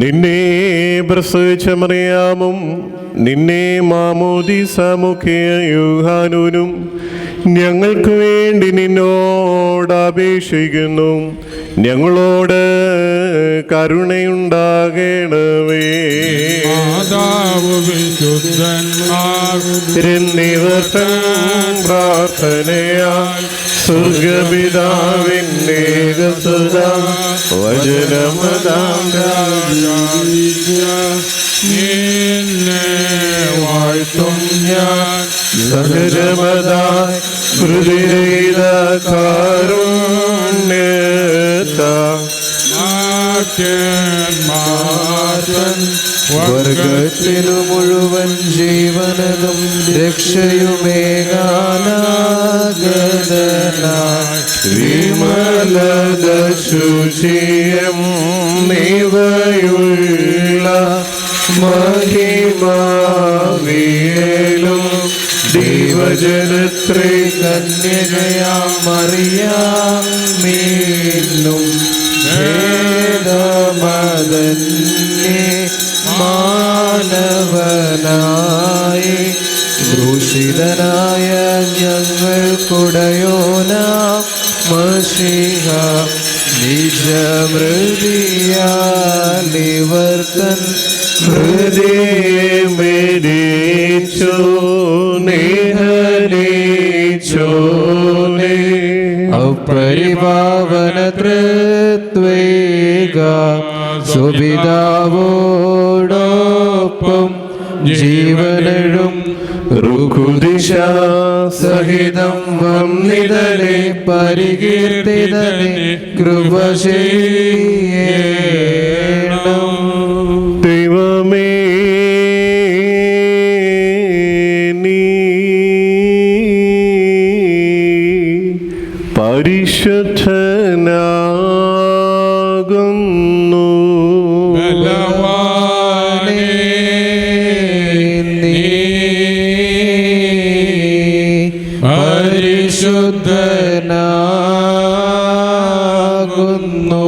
നിന്നെ പ്രസവിച്ച മറിയാമും നിന്നെ മാമോദീസ മുഖിയ യോഹാനൂനും ഞങ്ങൾക്ക് വേണ്ടി നിന്നോട് അപേക്ഷിക്കുന്നു. ഞങ്ങളോട് കരുണയുണ്ടാകണമേ. പ്രാർത്ഥനയാൽ സ്വർഗപിതാവിന്റെ വചനമതാം വാഴ്ത്തും ഞാൻ സഹരമതായി ഹൃദയ വർഗത്തിനു മുഴുവൻ ജീവനതും രക്ഷയുമേകാനാഗതനായി വിമലത ശുചിയം നിവയുള്ള മഹിമാവിയലും ദൈവജനത്രേ കന്യകയാം മറിയാമീന്നും വേദമദന്യേ മാനവനായി ക്രൂശിതനായ ഞങ്ങൾക്കുടയോനാം മശീഹ നിജമൃതിയാലിവർത്തൻ ഹൃദയമേരീച്ചോ നേഹനീച്ചോനേ അപരിപാവന തൃത്വേക സുപിതാവോടൊപ്പം ജീവനും ഋഖുദിശ സഹിതം വന്നിതനെ പരികീർത്തിതനെ കൃപ ചെയ്യണം. ദൈവമേ നീ പരിശുദ്ധനാകുന്നു. പരിശുദ്ധനാകുന്നു.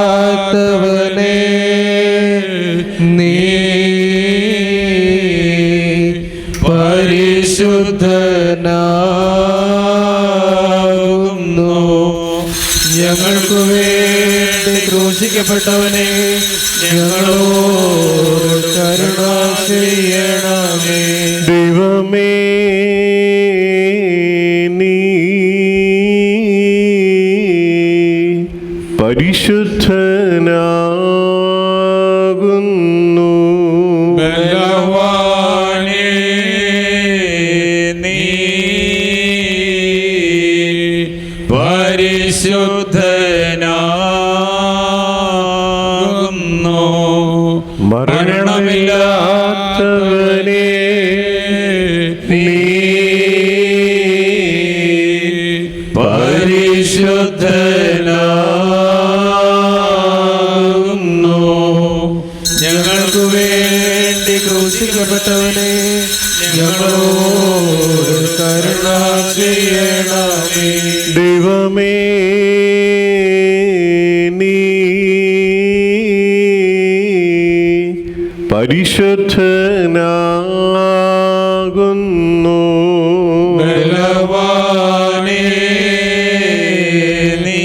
മരണമില്ലാത്തവനെ നീ പരിശുദ്ധനാകുന്നു. ഞങ്ങൾക്ക് വേണ്ടി ക്രൂശിക്കപ്പെട്ടവനെ ഞങ്ങളോട് കരുണ ചെയ്യണമേ. ദൈവമേ നീ പരിശുദ്ധനാകുന്നു. ബലവാനേ നീ പരിശുദ്ധനാകുന്നു. മരണമില്ലാത്തവനെ നീ പരിശുദ്ധനാകുന്നു. ഞങ്ങൾക്ക് വേണ്ടി ക്രൂശിക്കപ്പെട്ടവനെ ഞങ്ങളോട് കരുണ ചെയ്യണമേ. ദൈവമേ നീ പരിശുദ്ധനാകുന്നു. ബലവാനേ നീ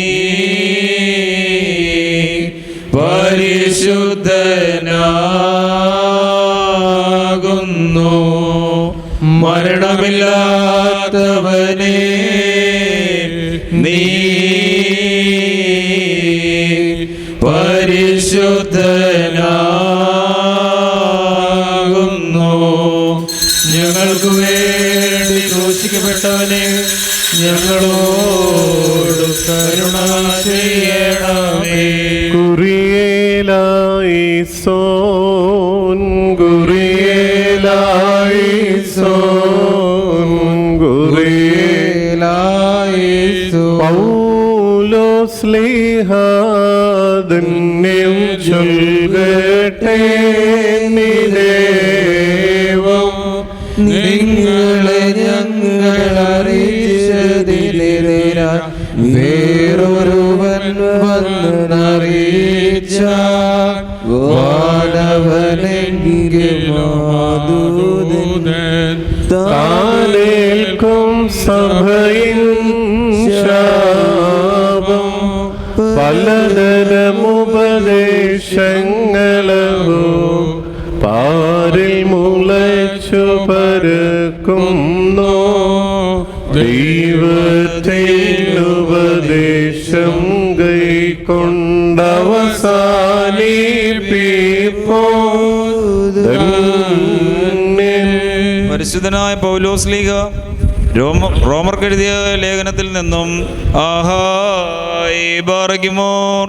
പരിശുദ്ധനാകുന്നു. മരണമില്ലാത്തവനെ നീ പരിശുദ്ധനാകുന്നു. ഞങ്ങൾക്ക് വേണ്ടി ക്രൂശിക്കപ്പെട്ടവനെ ഞങ്ങളോട് കരുണ ചെയ്യണമേ. കുറിയേലായിസോൻ കുറിയേലായിസോൻ കുറിയേലായിസോൻ പൗലോസ്ലീഹ ധന്യം ചൊൽകട്ടെ നിദേവം നിങ്ങളെ ഞങ്ങളറിയിച്ചതിനെതിരാ വേറൊരുവൻ വന്നറിയിക്കും. വാടവനെങ്കിലും താനേൽക്കും സഭയിൻ ശാപം പലതരമുപദേശങ്ങളോ പാരിൽ മുളച്ചു പരക്കുന്നു ദൈവത്തിൽ ഉപദേശം കൈക്കൊണ്ടവസാനിപ്പിപ്പോ പരിശുദ്ധനായ പൗലോസ് ലീഗ റോമർക്കെഴുതിയ ലേഖനത്തിൽ നിന്നും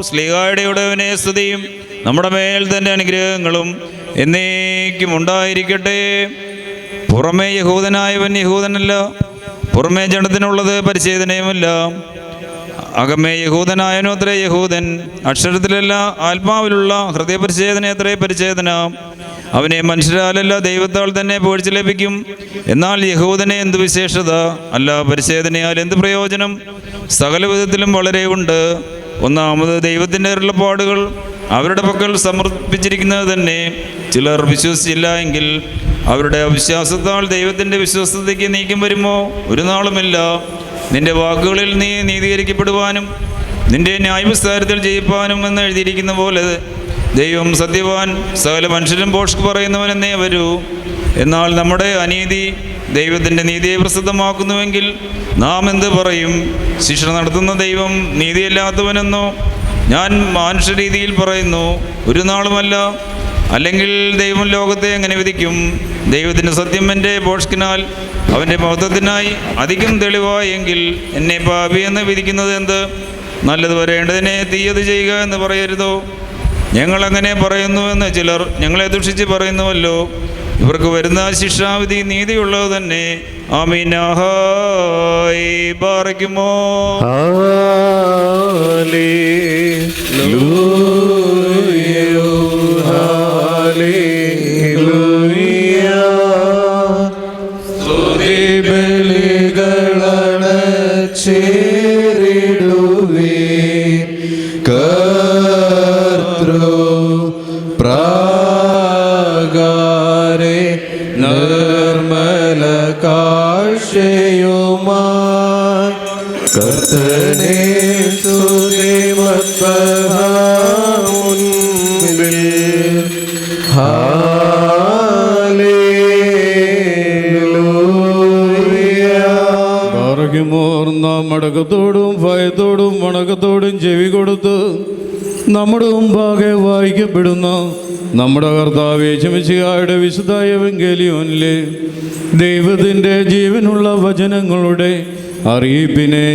സ്ലീഹായുടെ ഉടയവനെ സ്തുതിയും നമ്മുടെ മേൽ തന്റെ അനുഗ്രഹങ്ങളും എന്നേക്കും ഉണ്ടായിരിക്കട്ടെ. പുറമേ യഹൂദനായവൻ യഹൂദനല്ല, പുറമേ ജഡത്തിനുള്ളത് പരിച്ഛേദനയുമല്ല. അകമേ യഹൂദനായനോ അത്രേ യഹൂദൻ, അക്ഷരത്തിലല്ല ആത്മാവിലുള്ള ഹൃദയപരിച്ഛേദന അത്രേ പരിച്ഛേദന. അവനെ മനുഷ്യരാലല്ല ദൈവത്താൽ തന്നെ പുകഴ്ച ലഭിക്കും. എന്നാൽ യഹൂദനെ എന്ത് വിശേഷത, അല്ല പരിച്ഛേദനയാൽ എന്ത് പ്രയോജനം? സകല വിധത്തിലും വളരെ ഉണ്ട്. ഒന്നാമത് ദൈവത്തിൻ്റെ അരുളപ്പാടുകൾ അവരുടെ പക്കൽ സമർപ്പിച്ചിരിക്കുന്നത് തന്നെ ചിലർ വിശ്വസിച്ചില്ല എങ്കിൽ അവരുടെ അവിശ്വാസത്താൽ ദൈവത്തിൻ്റെ വിശ്വസ്തതയ്ക്ക് നീക്കം വരുമോ? ഒരു നാളുമില്ല. നിന്റെ വാക്കുകളിൽ നീ നീതീകരിക്കപ്പെടുവാനും നിന്റെ ന്യായവിസ്താരത്തിൽ ജയിപ്പാനും എന്ന് എഴുതിയിരിക്കുന്ന പോലെ ദൈവം സത്യവാൻ, സകല മനുഷ്യരും ഭോഷ്ക് പറയുന്നവനെന്നേ വരൂ. എന്നാൽ നമ്മുടെ അനീതി ദൈവത്തിൻ്റെ നീതിയെ പ്രസിദ്ധമാക്കുന്നുവെങ്കിൽ നാം എന്ത് പറയും? ശിക്ഷ നടത്തുന്ന ദൈവം നീതിയല്ലാത്തവനെന്നോ? ഞാൻ മാനുഷ്യരീതിയിൽ പറയുന്നു, ഒരു നാളുമല്ല. അല്ലെങ്കിൽ ദൈവം ലോകത്തെ എങ്ങനെ വിധിക്കും? ദൈവത്തിൻ്റെ സത്യം എൻ്റെ ഭോഷ്കിനാൽ അവൻ്റെ മഹത്വത്തിനായി അധികം തെളിവായെങ്കിൽ എന്നെ പാപി എന്ന് വിധിക്കുന്നത് എന്ത്? നല്ലത് വരേണ്ടതിനെ തീയത് ചെയ്യുക എന്ന് പറയരുതോ? ഞങ്ങളങ്ങനെ പറയുന്നുവെന്ന് ചിലർ ഞങ്ങളെ ദുഷിച്ച് പറയുന്നുവല്ലോ. ഇവർക്ക് വരുന്ന ശിക്ഷാവിധി നീതിയുള്ളത് തന്നെ. ആമീൻ. ബാറയ്ക്കുമോ നിർമ്മല കാഴ്ചയുമായി കർത്തനെ മുൻപിൽ നാം മടക്കത്തോടും ഭയത്തോടും വണക്കത്തോടും ചെവി കൊടുത്ത് നമ്മുടെ മുമ്പാകെ വായിക്കപ്പെടുന്ന നമ്മുടെ കർത്താവ് യേശുമിശിഹായുടെ വിശുദ്ധ എവങ്കേലിയോനിലെ ദൈവത്തിൻ്റെ ജീവനുള്ള വചനങ്ങളുടെ അറിയിപ്പിനെ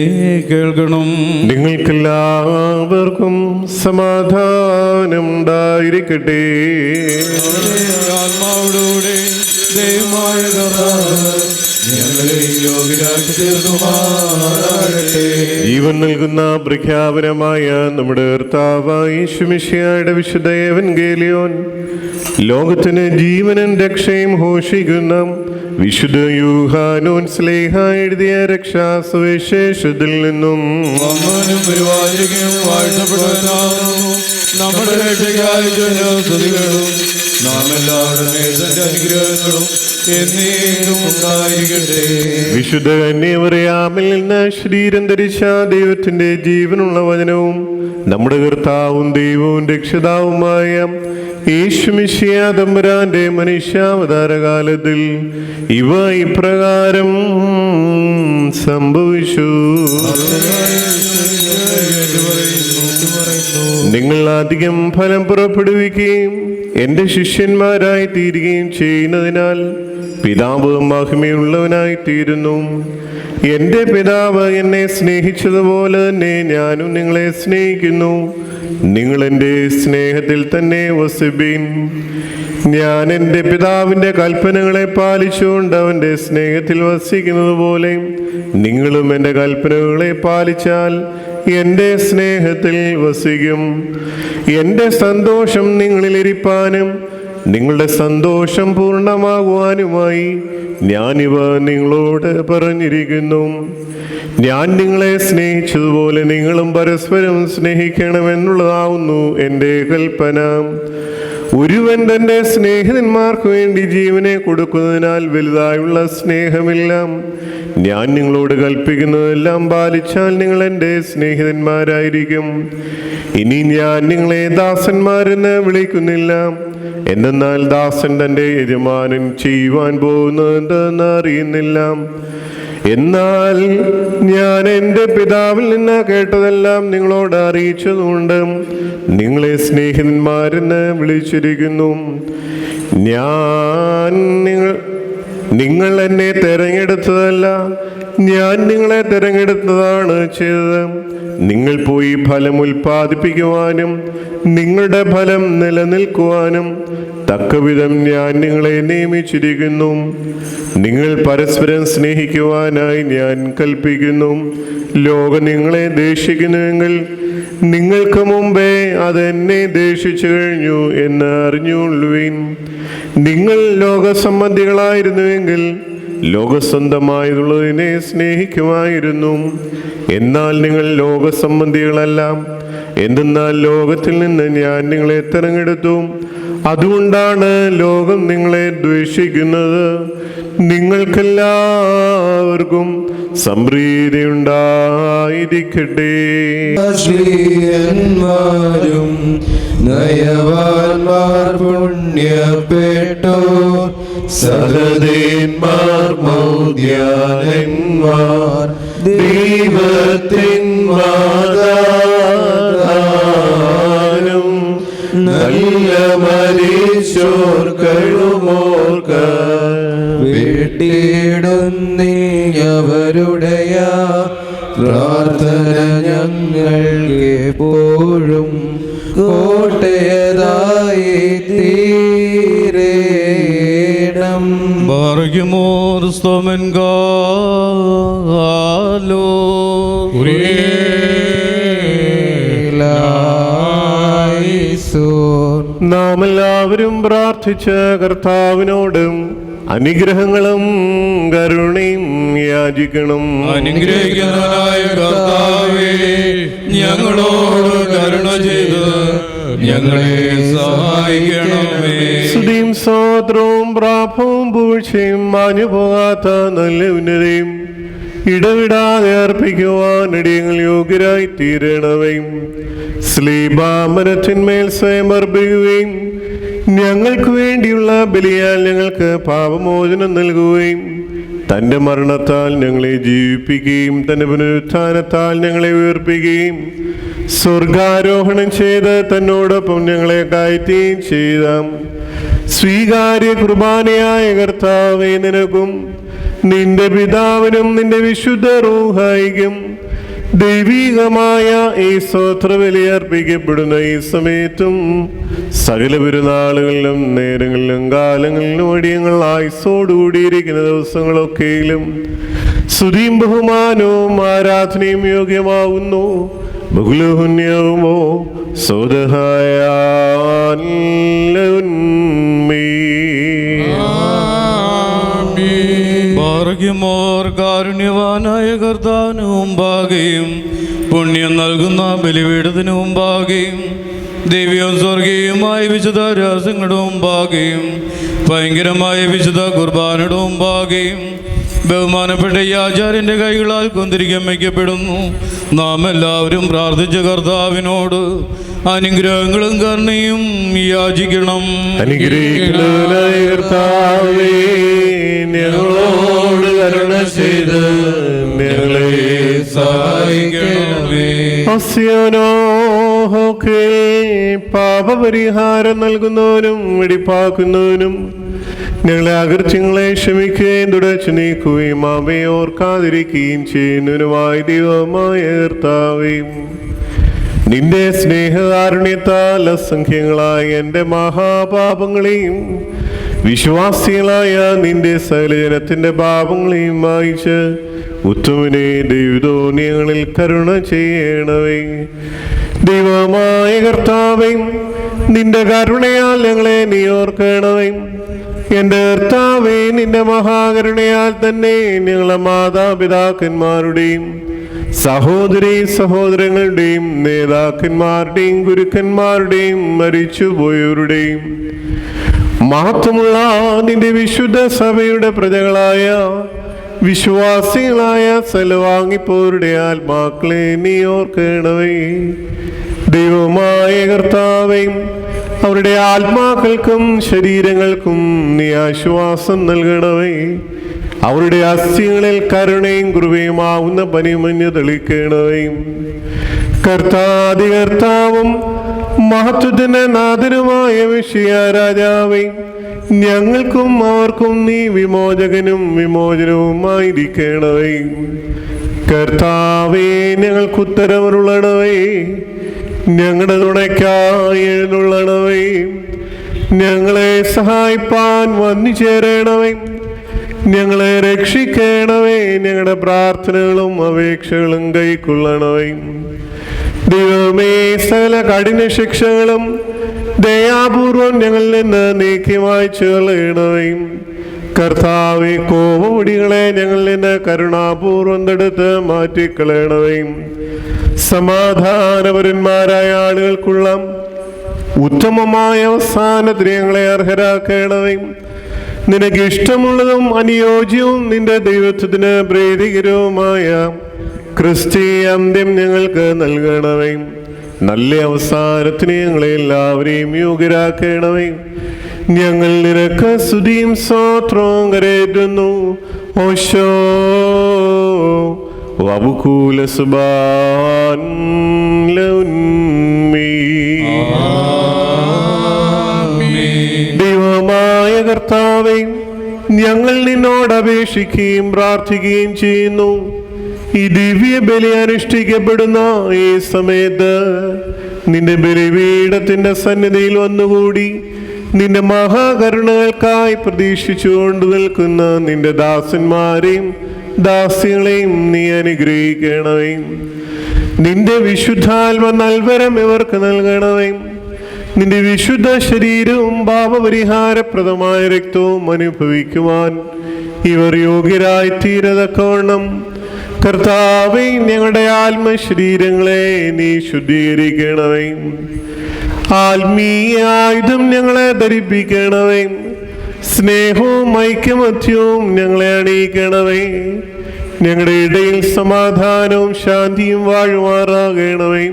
കേൾക്കണം. നിങ്ങൾക്കെല്ലാവർക്കും സമാധാനം ഉണ്ടായിരിക്കട്ടെ. ആത്മാവോടുകൂടെ ദൈവമായ കർത്താവ് ഞങ്ങളെ യോഗ്യരാക്കി തീർക്കുമാറാകട്ടെ. ജീവൻ നൽകുന്ന പ്രഖ്യാപനമായ നമ്മുടെ കർത്താവായ യേശുമിശിഹായുടെ വിശുദ്ധ എവങ്കേലിയോൻ ലോകത്തിന് ജീവനും രക്ഷയും ഘോഷിക്കുന്ന വിശുദ്ധ യൂഹാനോൻ സ്ലേഹ എഴുതിയ രക്ഷാസുവിശേഷത്തിൽ നിന്നും നമ്മുടെ രക്ഷയ്ക്കായി സ്തുതികളും നാം എല്ലാവരുടെ അനുഗ്രഹങ്ങളും എന്നേക്കും ഉണ്ടായിരിക്കട്ടെ. വിശുദ്ധ കന്യമറിയാമിൽ നിന്ന് ശരീരം ധരിച്ച ദൈവത്തിന്റെ ജീവനുള്ള വചനവും നമ്മുടെ കർത്താവും ദൈവവും രക്ഷിതാവുമായ യേശുമിശിഹാ തമ്പുരാന്റെ മനുഷ്യാവതാരകാലത്തിൽ ഇവ ഇപ്രകാരം സംഭവിച്ചു. നിങ്ങൾ അധികം ഫലം പുറപ്പെടുവിക്കുകയും എൻ്റെ ശിഷ്യന്മാരായി തീരുകയും ചെയ്യുന്നതിനാൽ പിതാവ് മഹിമയുള്ളവനായി തീരുന്നു. എൻ്റെ പിതാവ് എന്നെ സ്നേഹിച്ചതുപോലെ തന്നെ ഞാനും നിങ്ങളെ സ്നേഹിക്കുന്നു. നിങ്ങൾ എൻ്റെ സ്നേഹത്തിൽ തന്നെ വസിപ്പിൻ. ഞാൻ എൻ്റെ പിതാവിൻ്റെ കൽപ്പനകളെ പാലിച്ചുകൊണ്ട് അവൻ്റെ സ്നേഹത്തിൽ വസിക്കുന്നത് പോലെ നിങ്ങളും എൻ്റെ കൽപ്പനകളെ പാലിച്ചാൽ എൻ്റെ സ്നേഹത്തിൽ വസിക്കും. എൻ്റെ സന്തോഷം നിങ്ങളിലിരിപ്പാനും നിങ്ങളുടെ സന്തോഷം പൂർണ്ണമാകുവാനുമായി ഞാനിവ നിങ്ങളോട് പറഞ്ഞിരിക്കുന്നു. ഞാൻ നിങ്ങളെ സ്നേഹിച്ചതുപോലെ നിങ്ങളും പരസ്പരം സ്നേഹിക്കണമെന്നുള്ളതാവുന്നു എൻ്റെ കൽപ്പന. ഒരുവൻ തൻ്റെ സ്നേഹിതന്മാർക്ക് വേണ്ടി ജീവനെ കൊടുക്കുന്നതിനാൽ വലുതായുള്ള സ്നേഹമില്ല. ഞാൻ നിങ്ങളോട് കൽപ്പിക്കുന്നതെല്ലാം പാലിച്ചാൽ നിങ്ങൾ എൻ്റെ സ്നേഹിതന്മാരായിരിക്കും. ഇനി ഞാൻ നിങ്ങളെ ദാസന്മാരെന്ന് വിളിക്കുന്നില്ല, എന്തെന്നാൽ ദാസൻ തൻ്റെ യജമാനൻ ചെയ്യുവാൻ പോകുന്നതെന്ന് അറിയുന്നില്ല. എന്നാൽ ഞാൻ എൻ്റെ പിതാവിൽ നിന്ന് കേട്ടതെല്ലാം നിങ്ങളോട് അറിയിച്ചതുകൊണ്ട് നിങ്ങളെ സ്നേഹിതന്മാരെന്ന് വിളിച്ചിരിക്കുന്നു. നിങ്ങൾ എന്നെ തിരഞ്ഞെടുത്തതല്ല, ഞാൻ നിങ്ങളെ തിരഞ്ഞെടുത്തതാണ് ചെയ്തത്. നിങ്ങൾ പോയി ഫലം ഉൽപ്പാദിപ്പിക്കുവാനും നിങ്ങളുടെ ഫലം നിലനിൽക്കുവാനും തക്കവിധം ഞാൻ നിങ്ങളെ നിയമിച്ചിരിക്കുന്നു. നിങ്ങൾ പരസ്പരം സ്നേഹിക്കുവാനായി ഞാൻ കൽപ്പിക്കുന്നു. ലോകം നിങ്ങളെ ദ്വേഷിക്കുന്നുവെങ്കിൽ നിങ്ങൾക്ക് മുമ്പേ അതെന്നെ ദ്വേഷിച്ചു കഴിഞ്ഞു എന്ന് അറിഞ്ഞുകൊള്ളുവിൻ. നിങ്ങൾ ലോകസംബന്ധികളായിരുന്നുവെങ്കിൽ ലോകസ്വന്തമായുള്ളതിനെ സ്നേഹിക്കുമായിരുന്നു. എന്നാൽ നിങ്ങൾ ലോകസംബന്ധികളല്ല, എന്തെന്നാൽ ലോകത്തിൽ നിന്ന് ഞാൻ നിങ്ങളെ തിരഞ്ഞെടുത്തു. അതുകൊണ്ടാണ് ലോകം നിങ്ങളെ ദ്വേഷിക്കുന്നത്. നിങ്ങൾക്കെല്ലാവർക്കും സംപ്രീതി ഉണ്ടായിരിക്കട്ടെ. ശ്രീയന്മാരും നയവാന്മാർ പുണ്യപ്പെട്ടോർ സഹദേന്മാർ മൗദ്യാനന്മാർ ദൈവത്തിൻ മാതാനും നല്ല മരിച്ചോർ കഴിമോർക്ക വീട്ടിടുന്നീ അവരുടെയ പ്രാർത്ഥന ഞങ്ങൾക്ക് എപ്പോഴും കോട്ടയതായി തീരേണം. Bargimor stomen galo നാം എല്ലാവരും പ്രാർത്ഥിച്ച കർത്താവിനോടും അനുഗ്രഹങ്ങളും കരുണയും യാചിക്കണം. അനുഗ്രഹിക്കുന്നവനായ കർത്താവേ, ഞങ്ങളോട് കരുണ ചെയ്ത് ഞങ്ങളെ സഹായിക്കണമേ. സ്തുതിയും സ്തോത്രവും പ്രാഭവും പൂഴ്ചയും മാഞ്ഞു പോകാത്ത നല്ല ഉന്നതയും ഇടവിടാതെ അർപ്പിക്കുവാൻ ഇടയങ്ങൾ യോഗ്യരായി തീരണമേ. ശ്ലീബാമരത്തിന്മേൽ സ്വയം അർപ്പിക്കുകയും ഞങ്ങൾക്ക് വേണ്ടിയുള്ള ബലിയാൽ ഞങ്ങൾക്ക് പാപമോചനം നൽകുകയും തൻ്റെ മരണത്താൽ ഞങ്ങളെ ജീവിപ്പിക്കുകയും തൻ്റെ പുനരുത്ഥാനത്താൽ ഞങ്ങളെ ഉയർപ്പിക്കുകയും സ്വർഗാരോഹണം ചെയ്ത് തന്നോടൊപ്പം ഞങ്ങളെ കയറ്റുകയും ചെയ്ത സ്വീകാര്യ കുർബാനയായ കർത്താവേ, നിനക്കും നിന്റെ പിതാവിനും നിന്റെ വിശുദ്ധ റൂഹായിക്കും ദൈവികമായ ഈ സ്തോത്രബലി അർപ്പിക്കപ്പെടുന്ന ഈ സമയത്തും സകല പെരുന്നാളുകളിലും നേരങ്ങളിലും കാലങ്ങളിലും അടിയങ്ങൾ ആയുസ്സോടുകൂടിയിരിക്കുന്ന ദിവസങ്ങളൊക്കെയിലും സ്തുതിയും ബഹുമാനവും ആരാധനയും യോഗ്യമാവുന്നു. ബഹുലഹുന്യവുമോ സ്വതഹായ ഭാഗ്യമോർ കാരുണ്യവാനായ കർത്താവിന് മുമ്പാകെയും പുണ്യം നൽകുന്ന ബലിപീഠത്തിന് മുമ്പാകെയും ദിവ്യവും സ്വർഗീയമായ വിശുദ്ധ രഹസ്യങ്ങളുടെ മുമ്പാകെയും ഭയങ്കരമായ വിശുദ്ധ കുർബാനയുടെ മുമ്പാകെയും ബഹുമാനപ്പെട്ട ഈ ആചാര്യൻ്റെ കൈകളാൽ കുന്തിരിക്കം വയ്ക്കപ്പെടുന്നു. നാം എല്ലാവരും പ്രാർത്ഥിച്ച കർത്താവിനോട് അനുഗ്രഹങ്ങളും കരുണയും യാചിക്കണം. അനുഗ്രഹിക്കുന്നവനായ കർത്താവേ, ഞങ്ങളോട് കരുണ ചെയ്ത് ഞങ്ങളെ സഹായിക്കണമേ. പാപപരിഹാരം നൽകുന്നവനും വെടിപ്പാക്കുന്നവനും ഞങ്ങളെ അകൃത്യങ്ങളെ ക്ഷമിക്കുകയും തുടച്ചു നീക്കുകയും അവയെ ഓർക്കാതിരിക്കുകയും ചെയ്യുന്നവനുമായ ദൈവമായ കർത്താവേ, നിന്റെ സ്നേഹകാരുണ്യത്താൽ അസംഖ്യങ്ങളായ എൻ്റെ മഹാപാപങ്ങളെയും വിശ്വാസികളായ നിന്റെ സകലജനത്തിൻ്റെ പാപങ്ങളെയും വായിച്ച് ഉത്തമനെ ദൈവതോന്യങ്ങളിൽ കരുണ ചെയ്യണമേ. ദൈവമായ കർത്താവേ, നിന്റെ കരുണയാൽ ഞങ്ങളെ നീ ഓർക്കണമേ. എന്റെ കർത്താവേ, നിന്റെ മഹാകരുണയാൽ തന്നെ ഞങ്ങളെ മാതാപിതാക്കന്മാരുടെയും സഹോദരീ സഹോദരങ്ങളുടെയും നേതാക്കന്മാരുടെയും ഗുരുക്കന്മാരുടെയും മരിച്ചുപോയവരുടെയും മഹത്വമുള്ള നിന്റെ വിശുദ്ധ സഭയുടെ പ്രജകളായ വിശ്വാസികളായ സലവാങ്ങിപ്പോരുടെ ആത്മാക്കളെ നീ ഓർക്കണമേ. ദൈവമായ കർത്താവേ, അവരുടെ ആത്മാക്കൾക്കും ശരീരങ്ങൾക്കും നീ ആശ്വാസം നൽകണമേ. അവരുടെ അസ്ഥികളിൽ കരുണയും കൃപയുമാവുന്ന പനിമഞ്ഞ് തെളിക്കണമേ. കർത്താവും മഹത്വത്തിന് നാഥനുമായ മിശിഹാ രാജാവേ, ഞങ്ങൾക്കും അവർക്കും നീ വിമോചകനും വിമോചനവുമായിരിക്കണമേ. കർത്താവേ, ഞങ്ങൾക്ക് ഉത്തരവരുള്ളണമേ. ഞങ്ങളുടെ തുണയ്ക്കായി എഴുന്നള്ളണമേ. ഞങ്ങളെ സഹായിപ്പാൻ വന്നു ചേരണമേ. ഞങ്ങളെ രക്ഷിക്കണമേ. ഞങ്ങളുടെ പ്രാർത്ഥനകളും അപേക്ഷകളും കൈക്കൊള്ളണമേ. ദൈവമേ, സകല കഠിന ശിക്ഷകളും ദയാപൂർവം ഞങ്ങളിൽ നിന്ന് നീക്കി മായ്ച്ചു കളയണമേ. കർത്താവേ, കോപമുടികളെ ഞങ്ങളിൽ നിന്ന് കരുണാപൂർവം തടുത്ത് മാറ്റിക്കളയണമേ. സമാധാനപരന്മാരായ ആളുകൾക്കുള്ള ഉത്തമമായ അവസാനത്തിന് ഞങ്ങളെ അർഹരാക്കണമേ. നിനക്ക് ഇഷ്ടമുള്ളതും അനുയോജ്യവും നിന്റെ ദൈവത്വത്തിന് പ്രീതികരവുമായ ക്രിസ്തീയ അന്ത്യം ഞങ്ങൾക്ക് നൽകണമേ. നല്ല അവസാനത്തിന് ഞങ്ങളെ എല്ലാവരെയും യോഗ്യരാക്കണമേ. ഞങ്ങൾ നിനക്ക് സ്തുതിയും സ്തോത്രവും കരേറ്റുന്നു. ഓശോ വബുകൂല സുബാൻ ദൈവമായ കർത്താവേ, ഞങ്ങൾ നിന്നോട് അപേക്ഷിക്കുകയും പ്രാർത്ഥിക്കുകയും ചെയ്യുന്നു. ഈ ദിവ്യ ബലി അനുഷ്ഠിക്കപ്പെടുന്ന ഈ സമയത്ത് നിന്റെ ബലിപീഠത്തിന്റെ സന്നിധിയിൽ വന്നുകൂടി നിന്റെ മഹാകരുണകൾക്കായി പ്രതീക്ഷിച്ചുകൊണ്ട് നിൽക്കുന്ന നിന്റെ ദാസന്മാരെയും ദാസികളെയും നീ അനുഗ്രഹിക്കണമേ. നിന്റെ വിശുദ്ധാത്മ നൽവരം ഇവർക്ക് നൽകണമേ. നിന്റെ വിശുദ്ധ ശരീരവും പാപപരിഹാരപ്രദമായ രക്തവും അനുഭവിക്കുവാൻ ഇവർ യോഗ്യരായി തീരതക്കവണ്ണം കർത്താവേ, ഞങ്ങളുടെ ആത്മശരീരങ്ങളെ നീ ശുദ്ധീകരിക്കണമേ. ആത്മീയ ആയുധം ഞങ്ങളെ ധരിപ്പിക്കണമേ. സ്നേഹവും ഐക്യമത്യവും ഞങ്ങളെ അണിയിക്കണമേ. ഞങ്ങളുടെ ഇടയിൽ സമാധാനവും ശാന്തിയും വാഴുമാറാകണമേ.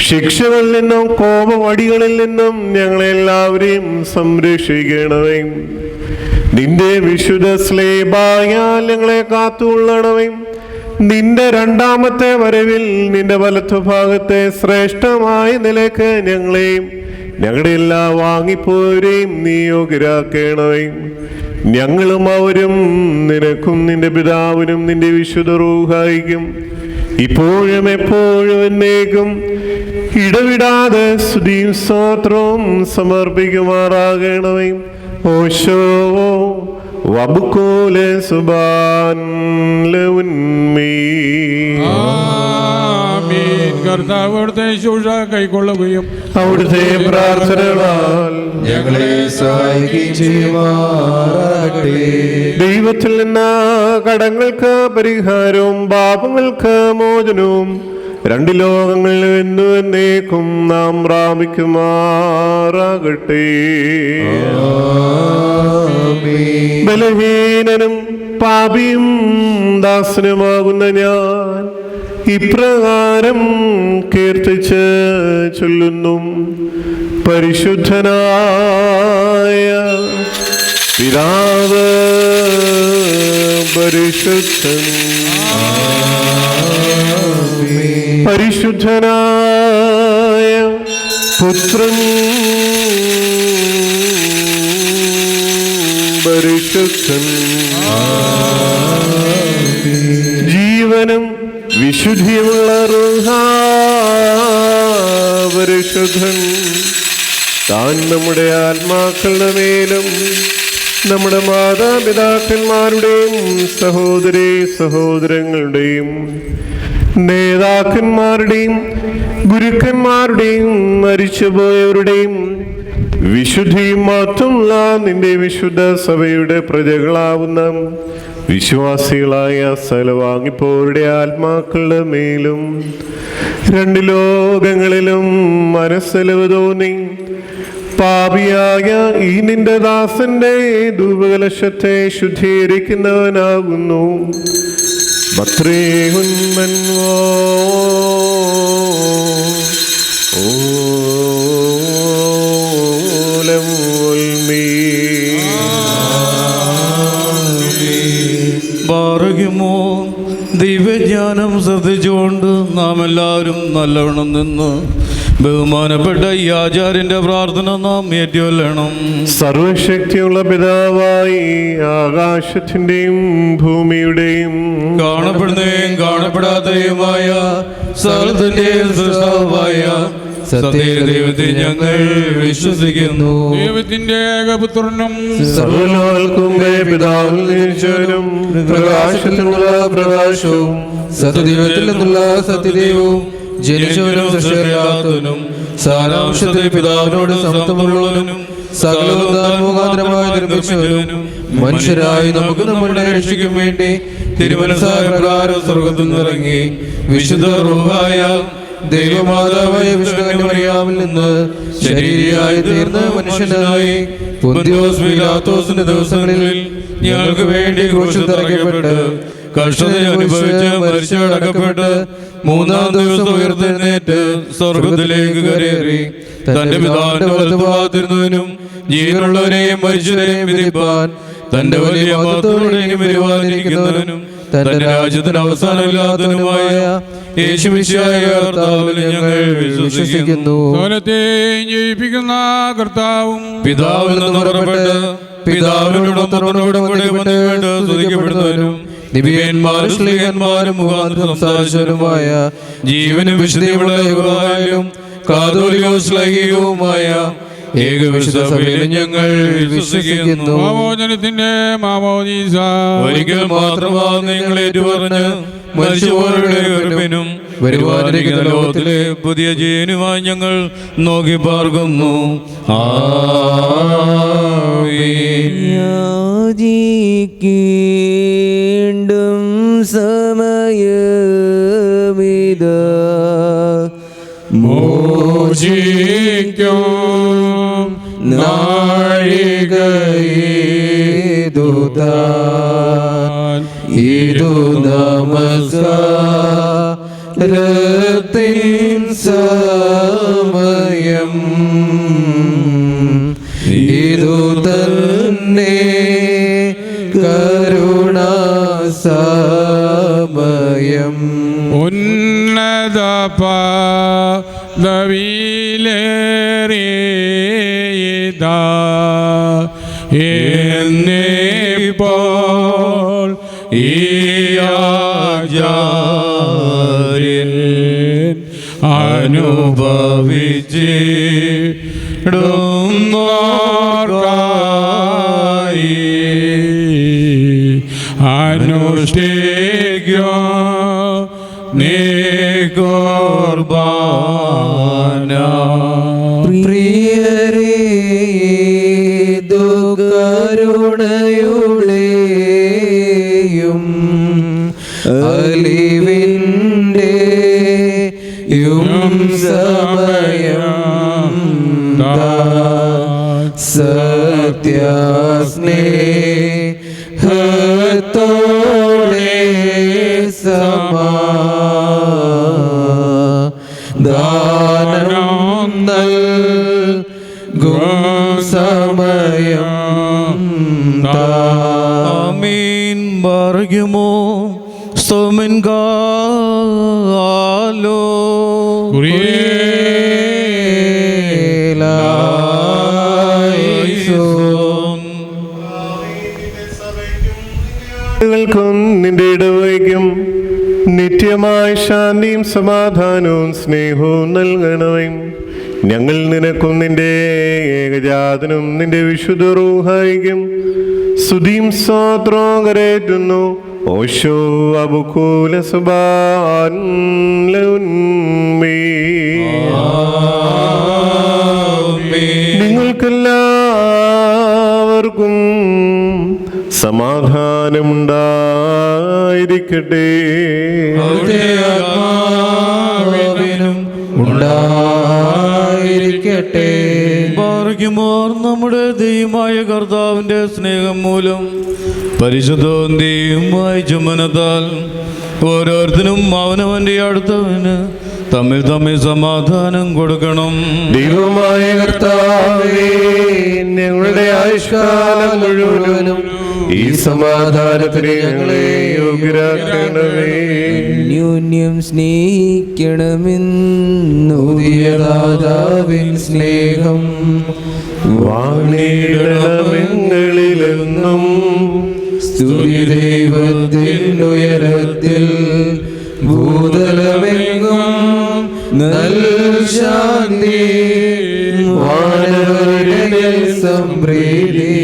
ശിക്ഷകളിൽ നിന്നും കോപവടികളിൽ നിന്നും ഞങ്ങളെല്ലാവരെയും സംരക്ഷിക്കണമേ. നിന്റെ വിശുദ്ധ സ്ലേബായാൽ ഞങ്ങളെ കാത്തുകൊള്ളണമേ. നിന്റെ രണ്ടാമത്തെ വരവിൽ നിന്റെ വലത്തുഭാഗത്തെ ശ്രേഷ്ഠമായ നിലയ്ക്ക് ഞങ്ങളെയും ഞങ്ങളുടെ എല്ലാ വാങ്ങിപ്പോരെയും നീ യോഗ്യരാക്കണമേ. ഞങ്ങളും അവരും നിനക്കും നിന്റെ പിതാവിനും നിന്റെ വിശുദ്ധ റൂഹായിക്കും ഇപ്പോഴും എപ്പോഴും എന്നേക്കും ഇടവിടാതെ സ്തുതിയും സ്തോത്രവും സമർപ്പിക്കുമാറാകണമേ. ഓശോ വബുക്കോലെ സുബാൻ കർത്താവ് അവിടുത്തെ ശുശ്രൂഷ കൈക്കൊള്ളുകയും അവിടുത്തെ പ്രാർത്ഥനകളാൽ ഞങ്ങളെ സഹായിക്കുകയും ചെയ്യുമാറാകട്ടെ. ദൈവത്തിൽ നിന്ന് കടങ്ങൾക്ക് പരിഹാരവും പാപങ്ങൾക്ക് മോചനവും രണ്ട് ലോകങ്ങളിൽ എന്നും എന്നേക്കും നാം പ്രാപിക്കുമാറാകട്ടെ. ബലഹീനനും പാപിയും ദാസനുമാകുന്ന ഞാൻ ഇപ്രകാരം കീർത്തിച്ച് ചൊല്ലുന്നു. പരിശുദ്ധനായ പിതാവ് പരിശുദ്ധൻ, പരിശുദ്ധനായ പുത്രൻ പരിശുദ്ധൻ, ജീവനും വിശുദ്ധിയുമുള്ള റൂഹാ പരിശുദ്ധൻ, താൻ നമ്മുടെ ആത്മാക്കളുടെ മേലും നമ്മുടെ മാതാപിതാക്കന്മാരുടെയും സഹോദരീ സഹോദരങ്ങളുടെയും നേതാക്കന്മാരുടെയും ഗുരുക്കന്മാരുടെയും മരിച്ചുപോയവരുടെയും വിശുദ്ധിയും മാത്രമുള്ള നിന്റെ വിശുദ്ധ സഭയുടെ പ്രജകളാവുന്ന വിശ്വാസികളായ സ്ഥലവാങ്ങിപ്പോരുടെ ആത്മാക്കളുടെ മേലും രണ്ട് ലോകങ്ങളിലും മനസ്സലവ് തോന്നി പാപിയായ ഈ നിന്റെ ദാസന്റെ ധൂപകലശത്തെ ശുദ്ധീകരിക്കുന്നവനാകുന്നു. ബത്രേഹുന്മൻവോ ഓലം ഉൽമീ ബാറകുമോ ദിവ്യജ്ഞാനം ശ്രദ്ധിച്ചുകൊണ്ട് നാം എല്ലാവരും നല്ലവണ്ണം നിന്ന് ബഹുമാനപ്പെട്ട ഈ ആചാര്യന്റെ പ്രാർത്ഥന നാം ഏറ്റുകൊള്ളണം. സർവശക്തിയുള്ള പിതാവായി ആകാശത്തിന്റെയും ഭൂമിയുടെയും കാണപ്പെടുന്നതും കാണപ്പെടാത്തതുമായ സകലത്തിന്റെയും സൃഷ്ടാവായ സത്യദൈവത്തെ ഞങ്ങൾ വിശ്വസിക്കുന്നു. ദൈവത്തിന്റെ ഏകപുത്രനും സർവ്വലോകങ്ങൾക്കും പിതാവിൽ ജനിച്ചവനും പ്രകാശത്തിനുള്ള പ്രകാശവും സത്യദൈവത്തിൽ നിന്നുള്ള സത്യദൈവവും ജനിച്ചവനും സൃഷ്ടിയാത്തവനും സാരാംശത്തിൽ പിതാവിനോട് സമത്വമുള്ളവനും സകലവും താൻ മുഖാന്തരമായി നിർമ്മിച്ചവനും മനുഷ്യരായി നമുക്ക് നമ്മളുടെ രക്ഷയ്ക്കും വേണ്ടി തിരുമനസ്സായ പ്രകാരം സ്വർഗ്ഗത്തിൽ നിന്നിറങ്ങി വിശുദ്ധ റൂഹായ ദൈവമാതാവായ വിഷ്ണുവിൽ നിന്ന് ശരീരിയായി തീർന്ന മനുഷ്യനായി പൊന്തിയോസ് പീലാത്തോസിന്റെ ദിവസങ്ങളിൽ ഞങ്ങൾക്ക് വേണ്ടി ക്രൂശിൽ തറയ്ക്കപ്പെട്ട് കഷ്ടത അനുഭവിച്ച് മരിച്ചടക്കപ്പെട്ട് മൂന്നാം ദിവസം ഉയർത്തെഴുന്നേറ്റ് സ്വർഗത്തിലേക്ക് കയറി തന്റെ പിതാവിന്റെ വലത്തുഭാഗത്തിരുന്നതിനും ജീവനുള്ളവരെയും മരിച്ചവരെയും വിധിപ്പാൻ തന്റെ വലിയ മഹത്വത്തോടെയും വരുവാനിരിക്കുന്നവനും തന്റെ രാജ്യത്തിന് അവസാനമില്ലാത്തവനുമായ യേശുമിശിഹായ കർത്താവിൽ ഞങ്ങൾ വിശ്വസിക്കുന്നു. സകലത്തെയും ജയിപ്പിക്കുന്ന കർത്താവും പിതാവിൽ നിന്ന് പുറപ്പെട്ട് പിതാവിനോടും കൂടെ സ്തുതിക്കപ്പെടുന്നവനും നിബിയന്മാരും ശ്ലീഹന്മാരും മുഖാന്തരം സംസാരിച്ചവരുമായ ജീവനും വിശുദ്ധിയുള്ള യഹോവയിലും കാതോലികവും ശ്ലൈഹികവുമായ ഏകവിശുദ്ധ സഭയിൽ ഞങ്ങൾ വിശ്വസിക്കുന്നു. മാമോചനത്തിന്റെ മാമോദീസ ഒരിക്കൽ മാത്രമാണ് നിങ്ങൾ ഏറ്റുപറഞ്ഞ് മരിച്ചുപോയവരുടെ ഉയർപ്പിനും വരുവാനിരിക്കുന്ന ലോകത്തിലെ പുതിയ ജീവനുമായി ഞങ്ങൾ നോക്കി പാർക്കുന്നു. യാചിക്കേണ്ടും സമയമിതാ മോചിക്കും നാഴികേതുതാൻ ഇതു നമസ്കാരത്തിൻ സമയം ഇതു തന്നെ കരുണാസമയം ഉന്നത പദവിയിലേറിയതാ എന്നിപ്പോൾ ഈ ആചാര്യൻ അനുഷ്ഠിക്കോ നീ കുർബാന പ്രിയരേ ദുഃഖരുണയുടെയും അലിവിൻ്റെയും സമയം സത്യസ്നേഹത്തോടെ സമാധാനം നൽകും സമയം ആമീൻ. ബാറകുമോ സ്തോമൻ കാലോ നിന്റെ ഇടവയ്ക്കും നിത്യമായ ശാന്തിയും സമാധാനവും സ്നേഹവും നൽകണമേ. ഞങ്ങൾ നിനക്കും നിന്റെ ഏകജാതനും നിന്റെ വിശുദ്ധ റൂഹായിക്കും സ്തുതിയും സ്തോത്രവും കരേറ്റുന്നു. ഓശോ അബുകൂല സുബാൻ നിങ്ങൾക്കെല്ലാം സമാധാനമുണ്ടായിരിക്കട്ടെ. അവിടുത്തെ ആത്മാവിനും ഉണ്ടായിരിക്കട്ടെ. പാറയ്ക്കുമോർ നമ്മുടെ ദൈവമായ കർത്താവിന്റെ സ്നേഹം മൂലം പരിശുദ്ധവും ദൈവമായ ചുമനത്താൽ ഓരോരുത്തരും അവനവന്റെ അടുത്തവന് തമ്മിൽ തമ്മിൽ സമാധാനം കൊടുക്കണം. ദൈവമായ കർത്താവേ, ഞങ്ങളുടെ ആയുഷ്കാലം മുഴുവനും ഈ സമാധാനത്തിന് ഞങ്ങളെ യോഗ്യരാക്കണമേ. അന്യോന്യം സ്നേഹിക്കണമെന്നുദിയദാതാവിൻ സ്നേഹം വാണിടണമെങ്ങളിലെന്നും സ്തുതി ദൈവത്തിൻ ഉയരത്തിൽ ഭൂതലമെങ്ങും നൽ ശാന്തി മാനവരുടെ സംപ്രീതി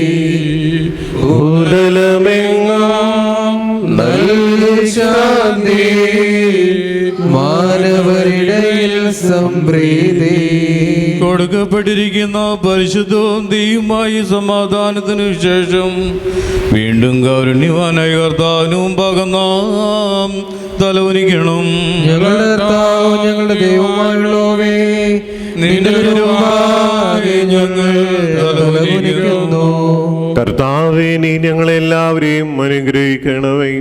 ഭൂതലമെങ്ങും നൽ ശാന്തി മാനവരിടയിൽ സംപ്രീതി. കൊടുക്കപ്പെട്ടിരിക്കുന്ന പരിശുദ്ധവും ദൈവമായ സമാധാനത്തിനു ശേഷം വീണ്ടും കാരുണ്യവാനായ കർത്താവിനും പകർന്നാം തലവനിക്കണം. ഞങ്ങളുടെ കർത്താവ് ഞങ്ങളുടെ ദൈവമായുള്ളവേ, നിന്റെ മുമ്പാകെ ഞങ്ങൾ തലകുനിക്കുന്നു. കർത്താവേ, നീ ഞങ്ങളെല്ലാവരെയും അനുഗ്രഹിക്കണമേ.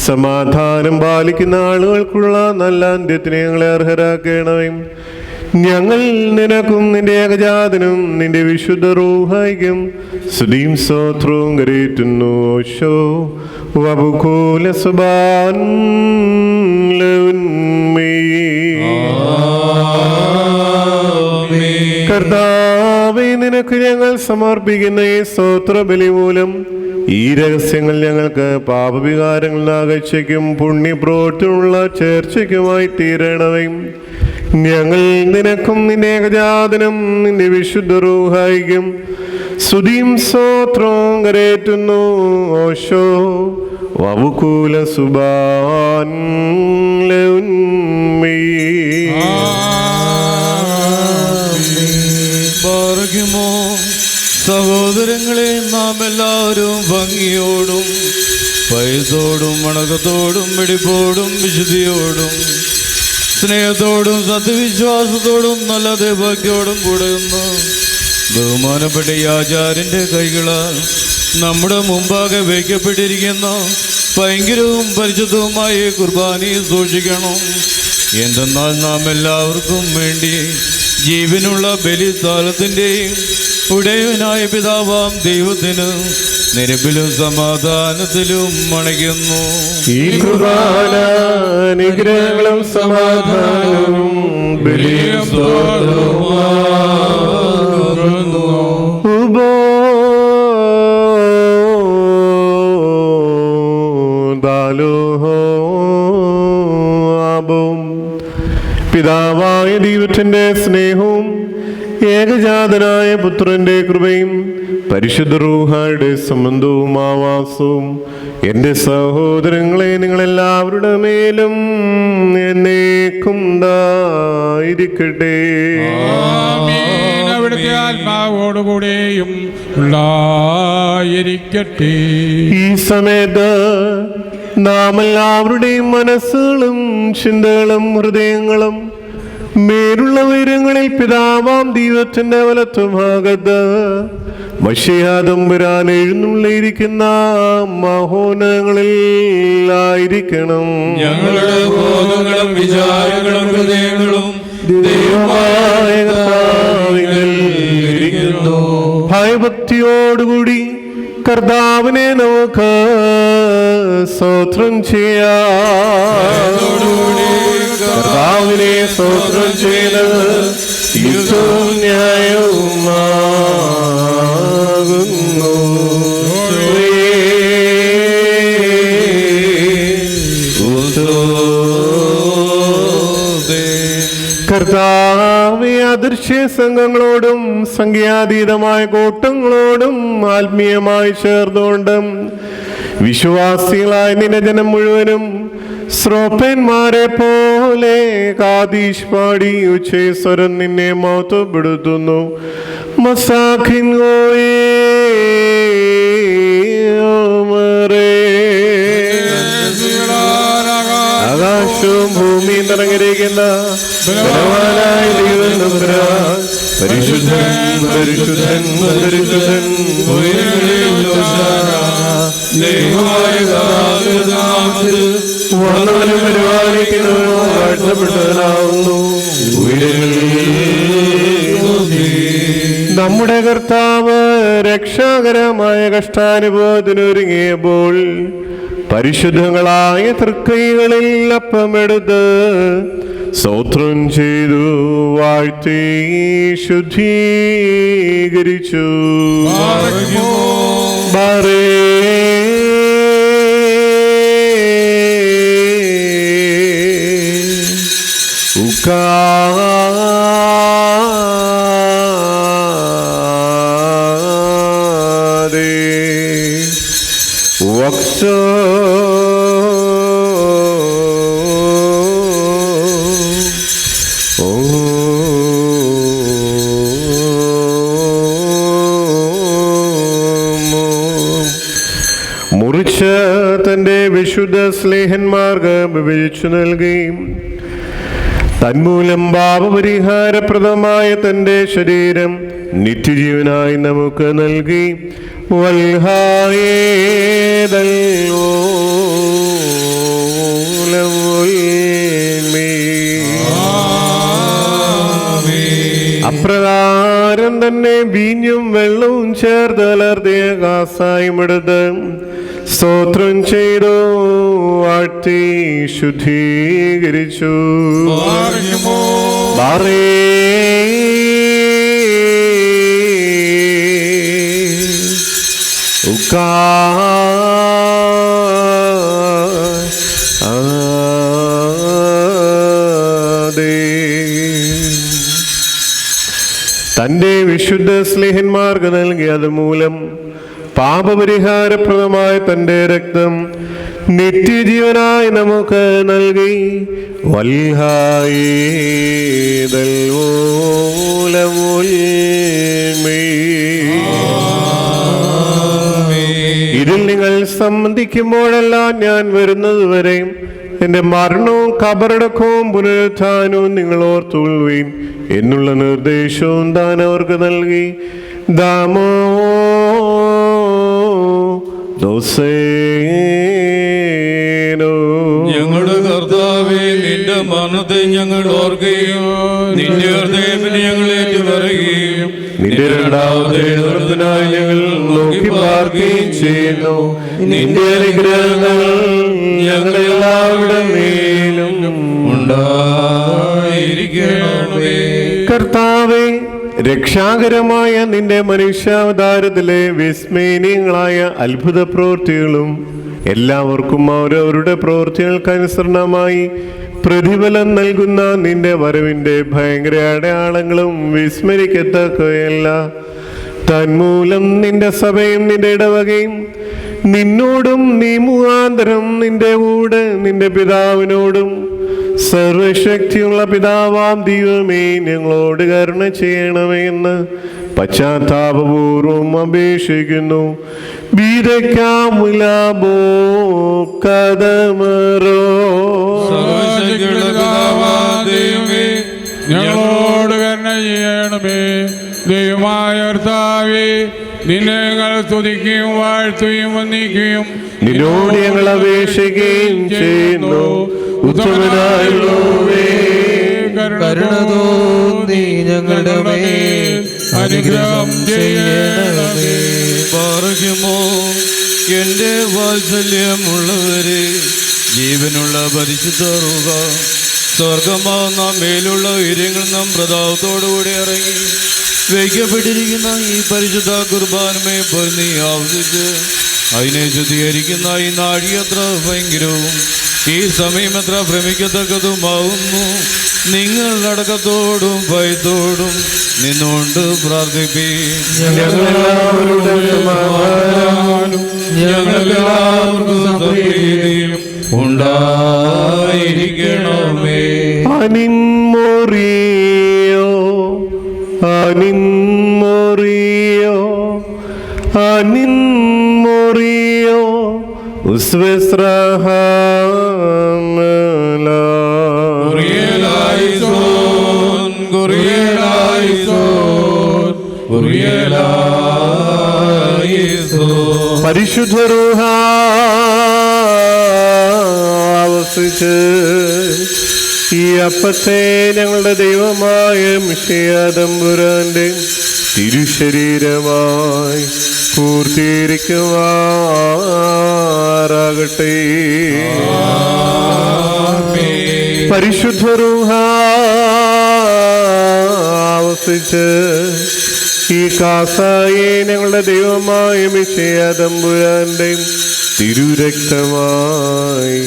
സമാധാനം പാലിക്കുന്ന ആളുകൾക്കുള്ള നല്ല അന്ത്യത്തിന് ഞങ്ങളെ അർഹരാക്കണമേ. ഞങ്ങൾ നിനക്കും നിന്റെ ഏകജാതനും നിന്റെ വിശുദ്ധ റൂഹായിക്കും സ്തുതിയും സ്തോത്രവും കരേറ്റുന്നു. ഓശോ വബുകൂല സുബാൻ കർത്താവേ, നിനക്ക് ഞങ്ങൾ സമർപ്പിക്കുന്ന ഈ സ്തോത്രബലി മൂലം ഈ രഹസ്യങ്ങൾ ഞങ്ങൾക്ക് പാപവികാരങ്ങളുടെ അകൽച്ചയ്ക്കും പുണ്യപ്രവൃത്തിയുള്ള ചേർച്ചയ്ക്കുമായി തീരണമേ. ഞങ്ങൾ നിനക്കും നിന്റെ ഏകജാതനും നിന്റെ വിശുദ്ധ റൂഹായിക്കും സ്തുതിയും സ്തോത്രവും കരേറ്റുന്നു. ഓശോ വബുകൂല സുബാൻ പാറയ്ക്കുമോ സഹോദരങ്ങളെ, നാം എല്ലാവരും ഭംഗിയോടും പൈസോടും വണക്കത്തോടും വെടിപ്പോടും വിശുദ്ധിയോടും സ്നേഹത്തോടും സത്യവിശ്വാസത്തോടും നല്ല ദൈവഭക്തിയോടും കൂടെ നിന്ന് ബഹുമാനപ്പെട്ട ഈ ആചാര്യന്റെ കൈകളാൽ നമ്മുടെ മുമ്പാകെ വയ്ക്കപ്പെട്ടിരിക്കുന്ന ഭയങ്കരവും പരിശുദ്ധവുമായ കുർബാനയെ സൂക്ഷിക്കണം. എന്തെന്നാൽ നാം എല്ലാവർക്കും വേണ്ടി ജീവനുള്ള ബലിസ്ഥാനത്തിൻ്റെയും ഉടയവനായ പിതാവാം ദൈവത്തിന് നിരപ്പിലും സമാധാനത്തിലും അണയ്ക്കുന്നു. ഈ കുർബാന അനുഗ്രഹങ്ങളും സമാധാനവും ബലിയും സ്തോത്രവുമാകുന്നു. പിതാവായ ദൈവത്തിന്റെ സ്നേഹവും ഏകജാതനായ പുത്രന്റെ കൃപയും പരിശുദ്ധ റൂഹായുടെ സംബന്ധവും ആവാസവും എൻ്റെ സഹോദരങ്ങളെ നിങ്ങളെല്ലാവരുടെ മേലും എന്നേക്കും ഉണ്ടായിരിക്കട്ടെ. അവിടുത്തെ ആത്മാവോടുകൂടെയും ഉണ്ടായിരിക്കട്ടെ. ഈ സമയത്ത് നാം എല്ലാവരുടെയും മനസ്സുകളും ചിന്തകളും ഹൃദയങ്ങളും മേലുള്ള ഉയരങ്ങളിൽ പിതാവാം ദൈവത്തിന്റെ വലത്തുഭാഗത്ത് മഷിയാതമ്പുരാൻ എഴുന്നള്ളിയിരിക്കുന്ന മഹോന്നതങ്ങളിൽ ആയിരിക്കണം. ഞങ്ങളുടെ ബോധങ്ങളും വിചാരങ്ങളും ഹൃദയങ്ങളും ദൈവമായ കർത്താവിൽ ഇരിക്കുന്നു. ഭയഭക്തിയോടുകൂടി കർത്താവിനെ നമുക്ക് സ്തോത്രം ചെയ്യാം. കർത്താവിനെ സ്തോത്രം ചെയ്യുന്നത് യുക്തവും ന്യായവുമാകുന്നു. കർത്താവേ, അദൃശ്യ സംഘങ്ങളോടും സംഖ്യാതീതമായ കൂട്ടങ്ങളോടും ആത്മീയമായി ചേർന്നുകൊണ്ടും വിശ്വാസികളായ നിന്റെ ജനം മുഴുവനും ശ്രോപ്പന്മാരെ പോലെ കാദീഷ് പാടി ഉച്ചേശ്വരൻ നിന്നെ മഹത്വപ്പെടുത്തുന്നു. മസാഖിൻ ആകാശവും ഭൂമിയും നിറഞ്ഞിരിക്കുന്ന ബലവാനായ ദൈവം തമ്പുരാൻ, പരിശുദ്ധൻ പരിശുദ്ധൻ പരിശുദ്ധൻ. വളർന്നവനും പരിപാലിക്കുന്നവനും വാഴ്ത്തപ്പെട്ടവനാവുന്നു. നമ്മുടെ കർത്താവ് രക്ഷാകരമായ കഷ്ടാനുഭവത്തിനൊരുങ്ങിയപ്പോൾ പരിശുദ്ധങ്ങളായ തൃക്കൈകളിൽ അപ്പമെടുത്ത് സ്തോത്രം ചെയ്തു വാഴ്ത്തി ശുദ്ധീകരിച്ചു. മുറിച്ച് തന്റെ വിശുദ്ധ സ്ലേഹന്മാർക്ക് വിഭജിച്ചു നൽകി. തന്മൂലം പാപപരിഹാരപ്രദമായ തന്റെ ശരീരം നിത്യജീവനായി നമുക്ക് നൽകി. അപ്രകാരം തന്നെ വീഞ്ഞും വെള്ളവും ചേർത്ത് കലർത്തിയ കാസായും എടുത്ത് സ്തോത്രം ചെയ്തു വാഴ്ത്തി ശുദ്ധീകരിച്ചു. തന്റെ വിശുദ്ധ സ്ലേഹന്മാർക്ക് നൽകിയത് മൂലം പാപപരിഹാരപ്രദമായ തന്റെ രക്തം നിത്യജീവനായി നമുക്ക് നൽകി. ഇതിൽ നിങ്ങൾ സംബന്ധിക്കുമ്പോഴെല്ലാം ഞാൻ വരുന്നതുവരെ എന്റെ മരണവും കബറടക്കവും പുനരുത്ഥാനവും നിങ്ങൾ ഓർത്തുകൊള്ളുകയും എന്നുള്ള നിർദ്ദേശവും താൻ അവർക്ക് നൽകി. ദാമോ ഞങ്ങളുടെ കർത്താവേ, നിന്റെ മരണത്തെ ഞങ്ങൾ ഓർക്കുകയും നിന്റെ ഹൃദയത്തിന് ഞങ്ങൾ ഏറ്റുപറയുകയും നിന്റെ രണ്ടാമത്തെ എഴുന്നേൽപ്പിനായി ഞങ്ങൾ നോക്കി പാർക്കുകയും ചെയ്യുന്നു. നിന്റെ അനുഗ്രഹങ്ങൾ ഞങ്ങളെല്ലാവരുടെ മേലും ഉണ്ടായിരിക്കണമേ. കർത്താവേ, രക്ഷാകരമായ നിന്റെ മനുഷ്യാവതാരത്തിലെ വിസ്മയനീയങ്ങളായ അത്ഭുത പ്രവൃത്തികളും എല്ലാവർക്കും അവരവരുടെ പ്രവൃത്തികൾക്കനുസരണമായി പ്രതിഫലം നൽകുന്ന നിന്റെ വരവിന്റെ ഭയങ്കര അടയാളങ്ങളും വിസ്മരിക്കത്തക്കവയല്ല. തന്മൂലം നിന്റെ സഭയും നിന്റെ ഇടവകയും നിന്നോടും നീ മുഖാന്തരം നിന്റെ കൂടെ നിന്റെ പിതാവിനോടും സർവശക്തിയുള്ള പിതാവാം ദൈവമേ ഞങ്ങളോട് കരുണ ചെയ്യണമേ എന്ന് പശ്ചാത്താപപൂർവം അപേക്ഷിക്കുന്നു. ഞങ്ങളോട് കരുണ ചെയ്യണമേ. ദൈവമായ കർത്താവേ, നിന്നെ ഞങ്ങൾ സ്തുതിക്കുകയും വാഴ്ത്തുകയും വന്ദിക്കുകയും നിന്നോട് ഞങ്ങൾ അപേക്ഷിക്കുകയും ചെയ്യുന്നു. ഉത്തമനായുള്ളവേ, കരുണ തോന്നി ഞങ്ങളുടെ മേൽ അനുഗ്രഹം ചെയ്യണമേ. പാർക്കുമോ എന്റെ വാത്സല്യമുള്ളവരെ, ജീവനുള്ള പരിശുദ്ധ റൂഹ സ്വർഗമാകുന്ന മേലുള്ള ഉയരങ്ങളിൽ നാം പ്രതാപത്തോടുകൂടി ഇറങ്ങി വയ്ക്കപ്പെട്ടിരിക്കുന്ന ഈ പരിശുദ്ധ കുർബാനമേ പൊരുന്നി ആവശ്യിച്ച് അതിനെ ശുദ്ധീകരിക്കുന്ന ഈ നാഴി എത്ര ഭയങ്കരവും ഈ സമയം എത്ര ഭ്രമിക്കത്തക്കതുമാവുന്നു. നിങ്ങൾ അടക്കത്തോടും ഭയത്തോടും നിന്നുകൊണ്ട് പ്രാർത്ഥിപ്പീൻ. ഞങ്ങളെല്ലാവർക്കും സമൃദ്ധിയും ഉണ്ടായിരിക്കണമേ. അനിൻമോറിയോ അനിൻമോറിയോ അനിൻമോറിയോ ഉസ്വസ്രഹാമല പരിശുദ്ധ റൂഹ ആവസിച്ച് ഈ അപ്പത്തെ ഞങ്ങളുടെ ദൈവമായ മിശിഹാ തമ്പുരാന്റെ തിരുശരീരമായി പൂർത്തീകരിക്കുമാറാകട്ടെ. പരിശുദ്ധ റൂഹ ആവസിച്ച് ഈ കാസായെ ഞങ്ങളുടെ ദൈവമായ മിശിഹാ തമ്പുരാന്റെ തിരുരക്തമായി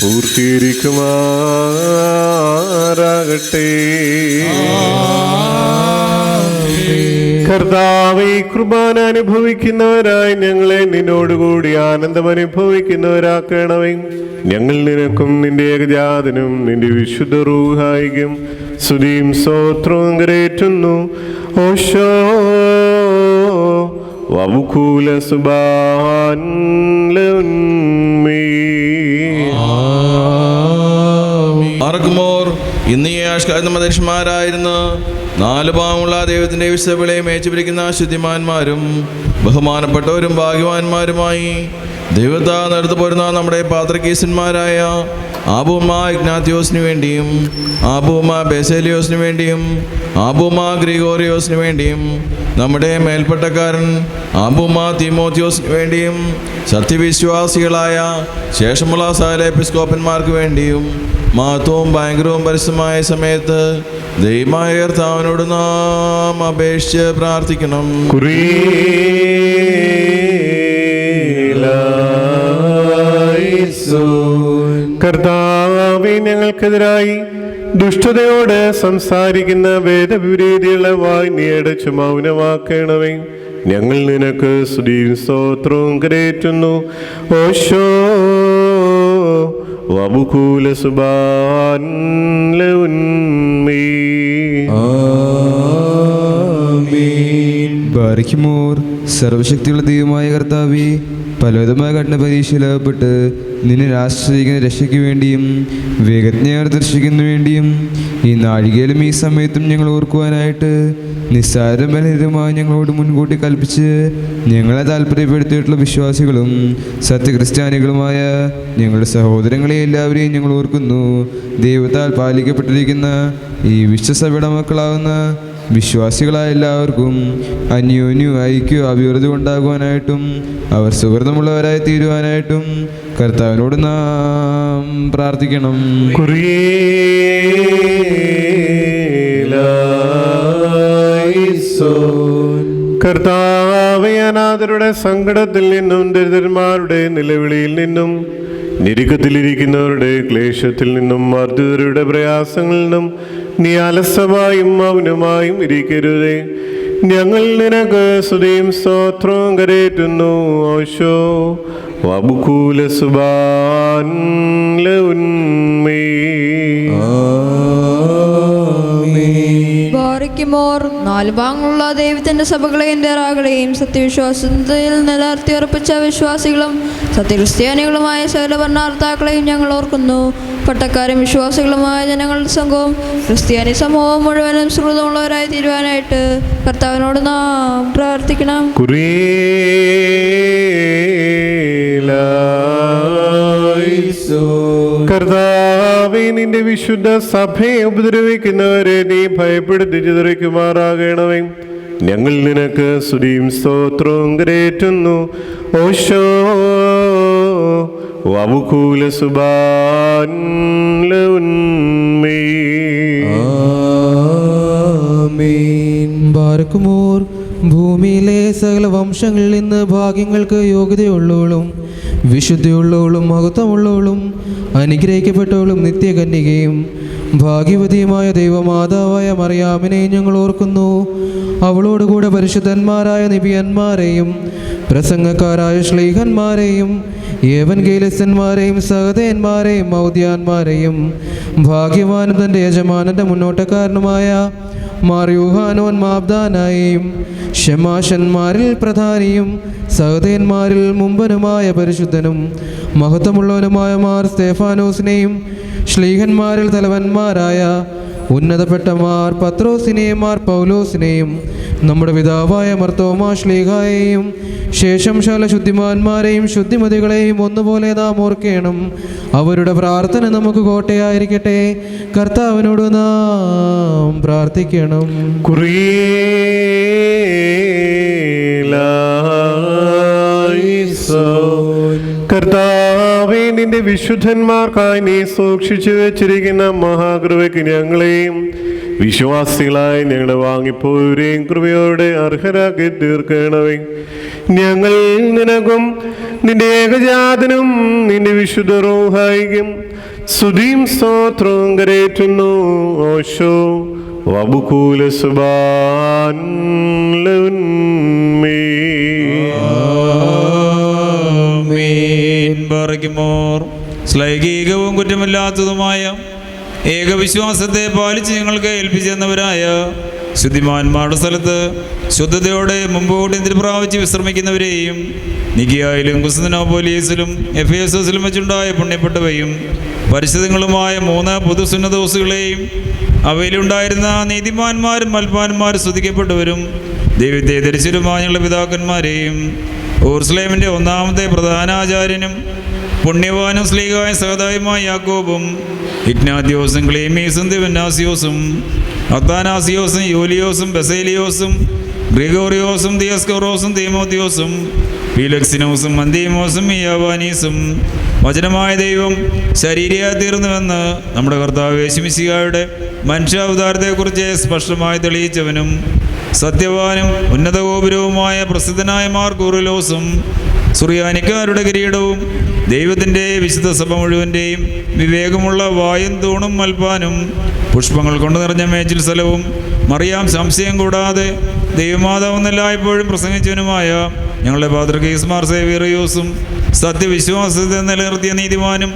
പൂർത്തീകരിക്കുമാറാകട്ടെ. കർത്താവേ, കുർബാന അനുഭവിക്കുന്നവരായി ഞങ്ങളെ നിന്നോടുകൂടി ആനന്ദം അനുഭവിക്കുന്നവരാക്കണമേ. ഞങ്ങൾ നിനക്കും നിന്റെ ഏകജാതനും നിന്റെ വിശുദ്ധ റൂഹായിക്കും സ്തുതിയും സ്തോത്രവും കരേറ്റുന്നു. ഓശോ വബുകൂല സുബാൻ ആർക്കുമോർ ഇന്ന് ഈ ആഷ്കാരുന്ന മനുഷ്യന്മാരായിരുന്ന 4 ഭാവമുള്ള ദൈവത്തിൻ്റെ വിശുദ്ധവിളയെ മേച്ചുപിടിക്കുന്ന ശുദ്ധിമാന്മാരും ബഹുമാനപ്പെട്ടവരും ഭാഗ്യവാന്മാരുമായി ദൈവത്താ നടത്തു പോരുന്ന നമ്മുടെ പാത്രകീസന്മാരായ ആബൂമ ഇഗ്നാത്യോസിന് വേണ്ടിയും ആബൂമ ബെസേലിയോസിന് വേണ്ടിയും ആബൂമ ഗ്രിഗോറിയോസിന് വേണ്ടിയും നമ്മുടെ മേൽപ്പട്ടക്കാരൻ ആബൂമ തീമോത്യോസിന് വേണ്ടിയും സത്യവിശ്വാസികളായ ശേഷമുള്ള സകല എപ്പിസ്കോപ്പന്മാർക്ക് വേണ്ടിയും മഹത്വവും ഭയങ്കരവും പരിശുദ്ധമായ സമയത്ത് ദൈവമായ കർത്താവിനോട് നാം അപേക്ഷിച്ച് പ്രാർത്ഥിക്കണം. കർത്താവേ, ഞങ്ങൾക്കെതിരായി ദുഷ്ടതയോട് സംസാരിക്കുന്ന വേദവിപരീതിയുള്ള വായ് നീ അടച്ചു മൗനമാക്കണമേ. ഞങ്ങൾ നിനക്ക് സ്തുതിയും സ്തോത്രവും കരേറ്റുന്നു. ഓശോ വബുകൂല സുബാൻ ബാരിക്കുമോർ. സർവശക്തിയുള്ള ദൈവമായ കർത്താവേ, പലവിധമായ കഠിന പരീക്ഷയിലകപ്പെട്ട് നിന്നെ ആശ്രയിക്കുന്ന രക്ഷയ്ക്ക് വേണ്ടിയും വേഗജ്ഞാനം ദർശിക്കുന്ന വേണ്ടിയും ഈ നാഴികയിലും ഈ സമയത്തും ഞങ്ങൾ ഓർക്കുവാനായിട്ട് നിസ്സാരം ബലഹീനമായി ഞങ്ങളോട് മുൻകൂട്ടി കൽപ്പിച്ച് ഞങ്ങളെ താല്പര്യപ്പെടുത്തിയിട്ടുള്ള വിശ്വാസികളും സത്യക്രിസ്ത്യാനികളുമായ ഞങ്ങളുടെ സഹോദരങ്ങളെ എല്ലാവരെയും ഞങ്ങൾ ഓർക്കുന്നു. ദൈവത്താൽ പാലിക്കപ്പെട്ടിരിക്കുന്ന ഈ വിശ്വസഭയുടെ മക്കളാകുന്ന വിശ്വാസികളായ എല്ലാവർക്കും അന്യോന്യം ഐക്യവും അഭിവൃദ്ധി ഉണ്ടാകുവാനായിട്ടും അവർ സുഹൃതമുള്ളവരായി തീരുവാനായിട്ടും കർത്താവിനോട് നാം പ്രാർത്ഥിക്കണം. കർത്താവേ, അനാഥരുടെ സങ്കടത്തിൽ നിന്നും ദരിദ്രന്മാരുടെ നിലവിളിയിൽ നിന്നും ഞെരുക്കത്തിലിരിക്കുന്നവരുടെ ക്ലേശത്തിൽ നിന്നും മർദ്ദിതരുടെ പ്രയാസങ്ങളിൽ നിന്നും നീ അലസമായും മൗനമായും ഇരിക്കരുതേ. ഞങ്ങൾ നിനക്ക് സ്തുതിയും സ്തോത്രവും കരേറ്റുന്നു. ഓശോ വബുകൂല സുബാൻ ബാരിക്കുമോർ. 4 ഭാഗങ്ങളുള്ള ദൈവത്തിന്റെ സഭകളെയും ദേറാകളെയും സത്യവിശ്വാസത്തിൽ നിലനിർത്തി ഉറപ്പിച്ച വിശ്വാസികളും സത്യക്രിസ്ത്യാനികളുമായ സകല ഭരണകർത്താക്കളെയും ഞങ്ങൾ ഓർക്കുന്നു. പട്ടക്കാരും വിശ്വാസികളുമായ ജനങ്ങളുടെ സംഘവും ക്രിസ്ത്യാനി സമൂഹവും മുഴുവനും സുഹൃതമുള്ളവരായി തീരുവാനായിട്ട് കർത്താവിനോട് നാം പ്രാർത്ഥിക്കണം. കർത്താവേ, നിന്റെ വിശുദ്ധ സഭയെ ഉപദ്രവിക്കുന്നവരെ നീ ഭയപ്പെടുത്തി ചിതറിക്കുമാറാകണമേ. ഞങ്ങൾ നിനക്ക് സ്തുതിയും സ്തോത്രവും കരേറ്റുന്നു. ഓശോ വബുകൂല സുബാൻ ബാരക്കുമോർ. ഭൂമിയിലെ സകല വംശങ്ങളിൽ നിന്ന് ഭാഗ്യങ്ങൾക്ക് യോഗ്യതയുള്ളവളും വിശുദ്ധിയുള്ളവളും മഹത്വമുള്ളവളും അനുഗ്രഹിക്കപ്പെട്ടവളും നിത്യകന്യകയും ഭാഗ്യവതിയുമായ ദൈവമാതാവായ മറിയാമിനെ ഞങ്ങൾ ഓർക്കുന്നു. അവളോടുകൂടെ പരിശുദ്ധന്മാരായ നിബിയന്മാരെയും പ്രസംഗക്കാരായ ശ്ലീഹന്മാരെയും ഏവൻഗേലിസ്തന്മാരെയും സഹതന്മാരെയും മൗദ്യാന്മാരെയും ഭാഗ്യവാനും തൻ്റെ യജമാനൻ്റെ മുന്നോട്ടക്കാരനുമായ മാർ യൂഹാനോൻ മാബ്ദാനായെയും ഷമാശന്മാരിൽ പ്രധാനിയും സഹതന്മാരിൽ മുമ്പനുമായ പരിശുദ്ധനും മഹത്വമുള്ളവനുമായ മാർ സ്തേഫാനോസിനെയും ശ്ലീഹന്മാരിൽ തലവന്മാരായ ഉന്നതപ്പെട്ട മാർ പത്രോസിനെയും മാർ പൗലോസിനെയും നമ്മുടെ പിതാവായ മർത്തോമാ ശ്ലീഹായെയും ശേഷം ശാല ശുദ്ധിമാന്മാരെയും ശുദ്ധിമതികളെയും ഒന്നുപോലെ നാം ഓർക്കണം. അവരുടെ പ്രാർത്ഥന നമുക്ക് കോട്ടയായിരിക്കട്ടെ. കർത്താവിനോട് നാം പ്രാർത്ഥിക്കണം. കർത്താവേ, നിന്റെ വിശുദ്ധന്മാർക്കായി നീ സൂക്ഷിച്ചു വെച്ചിരിക്കുന്ന മഹാകൃപയ്ക്ക് ഞങ്ങളെയും വിശ്വാസികളായി ഞങ്ങളെ വാങ്ങിപ്പോയവരെയും കൃപയോടെ അർഹരാക്കി തീർക്കണമേ. ഞങ്ങൾ നിനക്കും നിന്റെ ഏകജാതനും നിന്റെ വിശുദ്ധ റൂഹായിക്കും സ്തുതിയും സ്തോത്രവും കരേറ്റുന്നു. ഓശോ വബുകൂല സുബാൻ ശ്ലൈകീകവും കുറ്റമില്ലാത്തതുമായ ഏകവിശ്വാസത്തെ പാലിച്ച് ഞങ്ങൾക്ക് ഏൽപ്പിച്ചെന്നവരായ ശുദ്ധിമാന്മാരുടെ സ്ഥലത്ത് ശുദ്ധതയോടെ മുമ്പോട്ട് എന്തിന് പ്രാപിച്ച് വിശ്രമിക്കുന്നവരെയും നിക്കിയായാലും കുസ്തനോപോലീസിലും എഫേസസിലും വെച്ചുണ്ടായ പുണ്യപ്പെട്ടവയും പരിശുദ്ധങ്ങളുമായ 3 പൊതുസുന്നതോസുകളെയും അവയിലുണ്ടായിരുന്ന നീതിമാന്മാരും മൽപ്പാന്മാരും സ്തുതിക്കപ്പെട്ടവരും ദൈവത്തെ ധരിച്ചവരുമായ ഞങ്ങളുടെ പിതാക്കന്മാരെയും യെരൂശലേമിൻ്റെ 1-ാമത്തെ പ്രധാനാചാര്യനും പുണ്യവാനും ശ്ലീഹായ സഹതായുമായ യാക്കോബും ഇഗ്നാത്യോസും ക്ലീമീസും ദിവന്നാസിയോസും അത്താനാസിയോസും യൂലിയോസും ബസേലിയോസും ഗ്രിഗോറിയോസും ദിയസ്കോറോസും തീമോത്തിയോസും ഫീലക്സിനോസും മന്ദീമോസും യാവാനീസും വചനമായ ദൈവം ശരീരയായി തീർന്നുവെന്ന് നമ്മുടെ കർത്താവ് യേശുമിശിഹായുടെ മനുഷ്യാവതാരത്തെക്കുറിച്ച് സ്പഷ്ടമായി തെളിയിച്ചവനും സത്യവാനും ഉന്നത ഗോപുരവുമായ പ്രസിദ്ധനായ മാർ കൂറിലോസും സുറിയാനിക്കാരുടെ കിരീടവും ദൈവത്തിൻ്റെ വിശുദ്ധ സഭ മുഴുവൻ്റെയും വിവേകമുള്ള വായും തൂണും മൽപ്പാനും പുഷ്പങ്ങൾ കൊണ്ട് നിറഞ്ഞ മേച്ചിൽ സ്ഥലവും മറിയാം സംശയം കൂടാതെ ദൈവമാതാവെന്നെല്ലായ്പ്പോഴും പ്രസംഗിച്ചവനുമായ ഞങ്ങളുടെ പാത്രികീസ് മാർ സേവ്യറിയോസും സത്യവിശ്വാസത്തെ നിലനിർത്തിയ നീതിമാനും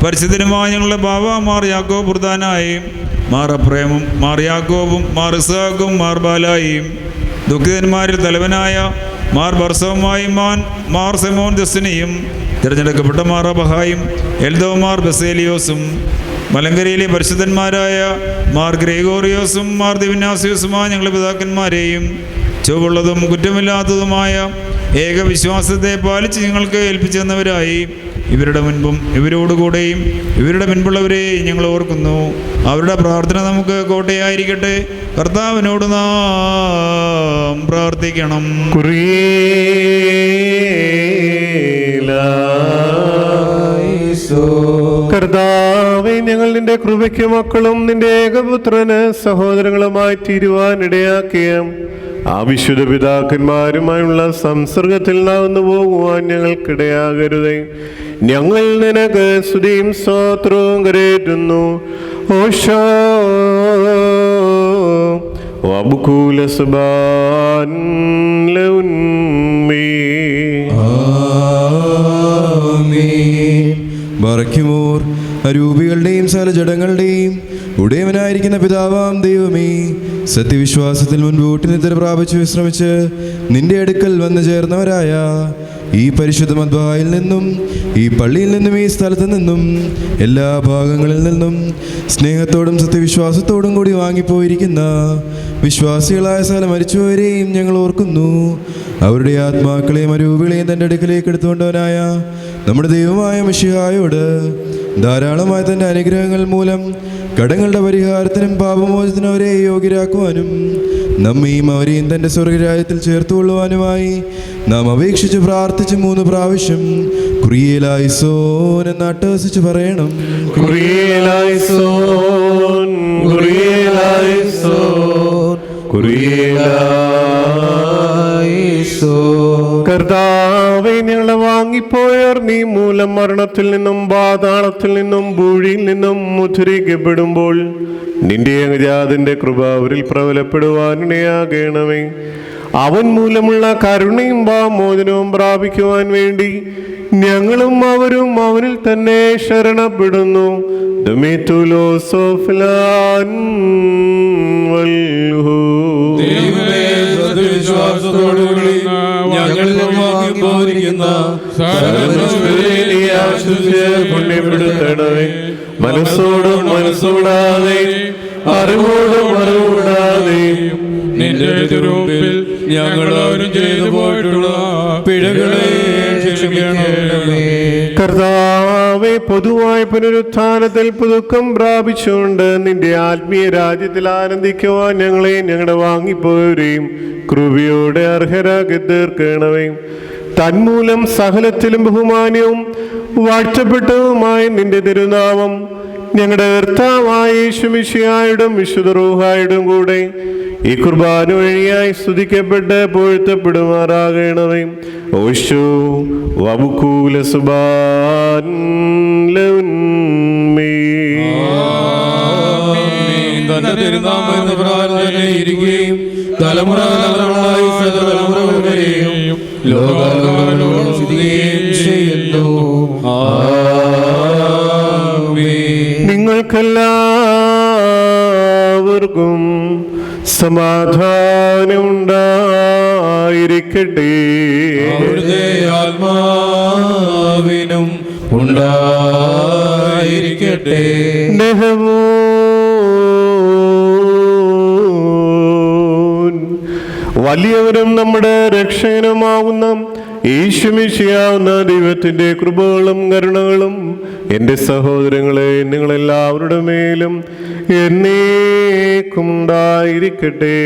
പരിശുദ്ധനുമായ ഞങ്ങളുടെ ബാബ മാർ യാക്കോബ് ബുർദാനായും മാർ അപ്രേമും മാർ യാക്കോബും മാർ ഇസാഖും മാർ ബാലായും ദുഃഖിതന്മാരിൽ തലവനായ മാർ ബർസവുമായും മാർ സെമോൻ ദസ്സനെയും തിരഞ്ഞെടുക്കപ്പെട്ട മാർ അബഹായും എൽദോമാർ ബസേലിയോസും മലങ്കരയിലെ പരിശുദ്ധന്മാരായ മാർ ഗ്രേഗോറിയോസും മാർ ദിവനാസിയോസുമായ ഞങ്ങളുടെ പിതാക്കന്മാരെയും ചുവള്ളതും കുറ്റമില്ലാത്തതുമായ ഏകവിശ്വാസത്തെ പാലിച്ച് ഞങ്ങൾക്ക് ഏൽപ്പിച്ചെന്നവരായി ഇവരുടെ മുൻപും ഇവരോടുകൂടെയും ഇവരുടെ മുൻപുള്ളവരെയും ഞങ്ങൾ ഓർക്കുന്നു. അവരുടെ പ്രാർത്ഥന നമുക്ക് കോട്ടയായിരിക്കട്ടെ. കർത്താവിനോട് നാം പ്രാർത്ഥിക്കണം. കർത്താവേ, ഞങ്ങൾ നിന്റെ കൃപയ്ക്ക് മക്കളും നിന്റെ ഏകപുത്രന് സഹോദരങ്ങളുമായി തീരുവാനിടയാക്കിയ ആ വിശുദ്ധ പിതാക്കന്മാരുമായുള്ള സംസർഗത്തിൽ നാവുന്നു പോകുവാൻ ഞങ്ങൾക്കിടയാകരുതേ. ഞങ്ങൾ നിനക്ക് സ്തുതിയും സ്തോത്രവും കരേറ്റുന്നു. ഓശോ വബുകൂല സുബാൻ ബറയ്ക്കുമോർ അരൂപികളുടെയും സകല ജഡങ്ങളുടെയും ഉടയവനായിരിക്കുന്ന പിതാവാം ദൈവമേ, സത്യവിശ്വാസത്തിൽ മുൻപോട്ട് നിദ്ര പ്രാപിച്ച് വിശ്രമിച്ച് നിന്റെ അടുക്കൽ വന്നു ചേർന്നവരായ ഈ പരിശുദ്ധ മദ്ബഹായിൽ നിന്നും ഈ പള്ളിയിൽ നിന്നും ഈ സ്ഥലത്ത് നിന്നും എല്ലാ ഭാഗങ്ങളിൽ നിന്നും സ്നേഹത്തോടും സത്യവിശ്വാസത്തോടും കൂടി വാങ്ങിപ്പോയിരിക്കുന്ന വിശ്വാസികളായ സകല മരിച്ചുപോയവരെയും ഞങ്ങൾ ഓർക്കുന്നു. അവരുടെ ആത്മാക്കളെയും അരൂപികളെയും തൻ്റെ അടുക്കലേക്ക് എടുത്തുകൊണ്ടവനായ നമ്മുടെ ദൈവമായ മിശിഹായോട് ധാരാളമായ തൻ്റെ അനുഗ്രഹങ്ങൾ മൂലം കടങ്ങളുടെ പരിഹാരത്തിനും പാപമോചനത്തിനും അവരെ യോഗ്യരാക്കുവാനും നമ്മയും അവരെയും തൻ്റെ സ്വർഗരാജ്യത്തിൽ ചേർത്തുകൊള്ളുവാനുമായി നാം അപേക്ഷിച്ച് പ്രാർത്ഥിച്ച് 3 പ്രാവശ്യം കുറിയേലായിസോൻ എന്ന് അട്ടഹസിച്ച് പറയണം. കുറിയേലായിസോൻ, കുറിയേലായിസോൻ, കുറിയേലായിസോൻ. കർത്താവേ, ഞങ്ങളെ വാങ്ങിപ്പോയവർ നീ മൂലം മരണത്തിൽ നിന്നും പാതാളത്തിൽ നിന്നും ഭൂഴിയിൽ നിന്നും ഉദ്ധരിക്കപ്പെടുമ്പോൾ നിന്റെ ഏകജാതന്റെ കൃപ അവരിൽ പ്രബലപ്പെടുവാനിടയാകണമേ. അവൻ മൂലമുള്ള കരുണയും പാപമോചനവും പ്രാപിക്കുവാൻ വേണ്ടി ഞങ്ങളും അവരും അവനിൽ തന്നെ ശരണപ്പെടുന്നു. പുണ്യപ്പെടുത്തണമേ. മനസ്സോടും മനസ്സോടാതെ അറിവോടും അറിവൂടാതെ നിന്റെ തിരുമുമ്പിൽ ഞങ്ങളോരും ചെയ്തു പോയിട്ടുള്ള പിഴകളെ ക്ഷമിക്കണമേ. കർത്താവെ, പൊതുവായ പുനരുത്ഥാനത്തിൽ പുതുക്കം പ്രാപിച്ചുകൊണ്ട് നിന്റെ ആത്മീയ രാജ്യത്തിൽ ആനന്ദിക്കുവാൻ ഞങ്ങളെ ഞങ്ങളുടെ വാങ്ങിപ്പോയവരെയും കൃപയോടെ അർഹരാക്കി തീർക്കണമേ. തന്മൂലം സകലത്തിലും ബഹുമാന്യവും വാഴ്ത്തപ്പെട്ടതുമായ നിന്റെ തിരുനാമം ഞങ്ങളുടെ കർത്താവായ യേശുമിശിഹായുടെ വിശുദ്ധ റൂഹായുടെ കൂടെ ഈ കുർബാന വഴിയായി സ്തുതിക്കപ്പെട്ട് പൊഴുത്തപ്പെടുമാറാകണമേ. ഓശോ വബുക്കൂല സുബാൻ തന്റെ തിരുനാമം എന്ന പ്രാർത്ഥനയിരിക്കുകയും തലമുറകളായി സകലതലമുറകളെയും ലോകാലോകങ്ങളോട് സ്തുതിക്കുകയും ചെയ്യുന്നു. നിങ്ങൾക്കെല്ലാവർക്കും സമാധാനം ഉണ്ടായിരിക്കട്ടെ. അവിടുത്തെ ആത്മാവിനും ഉണ്ടായിരിക്കട്ടെ. വലിയവരും നമ്മുടെ രക്ഷകനുമാവുന്ന യേശുമിശിഹാവുന്ന ദൈവത്തിൻ്റെ കൃപകളും കരുണകളും എൻ്റെ സഹോദരങ്ങളെ നിങ്ങളെല്ലാവരുടെ മേലും എന്നേക്കും ഉണ്ടായിരിക്കട്ടെ.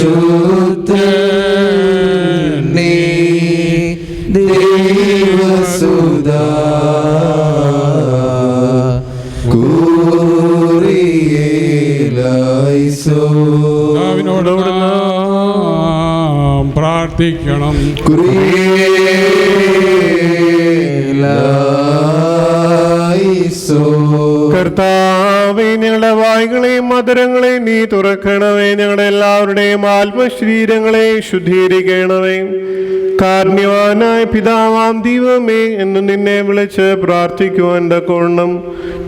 പരിശുദ്ധ ദേവസുതാ കൂറിയേലായിസോ. കർത്താവിനോട് നാം പ്രാർത്ഥിക്കണം. കുറിയേലായിസോ. കർത്താവേ, ഞങ്ങളുടെ വായ്കളെയും മധുരങ്ങളെയും നീ തുറക്കണമേ. ഞങ്ങളുടെ എല്ലാവരുടെയും ആത്മശരീരങ്ങളെ ശുദ്ധീകരിക്കണമേ. കാരുണ്യവാനായ പിതാവാം ദൈവമേ, എന്ന് നിന്നെ വിളിച്ച് പ്രാർത്ഥിക്കുവാൻ തക്കവണ്ണം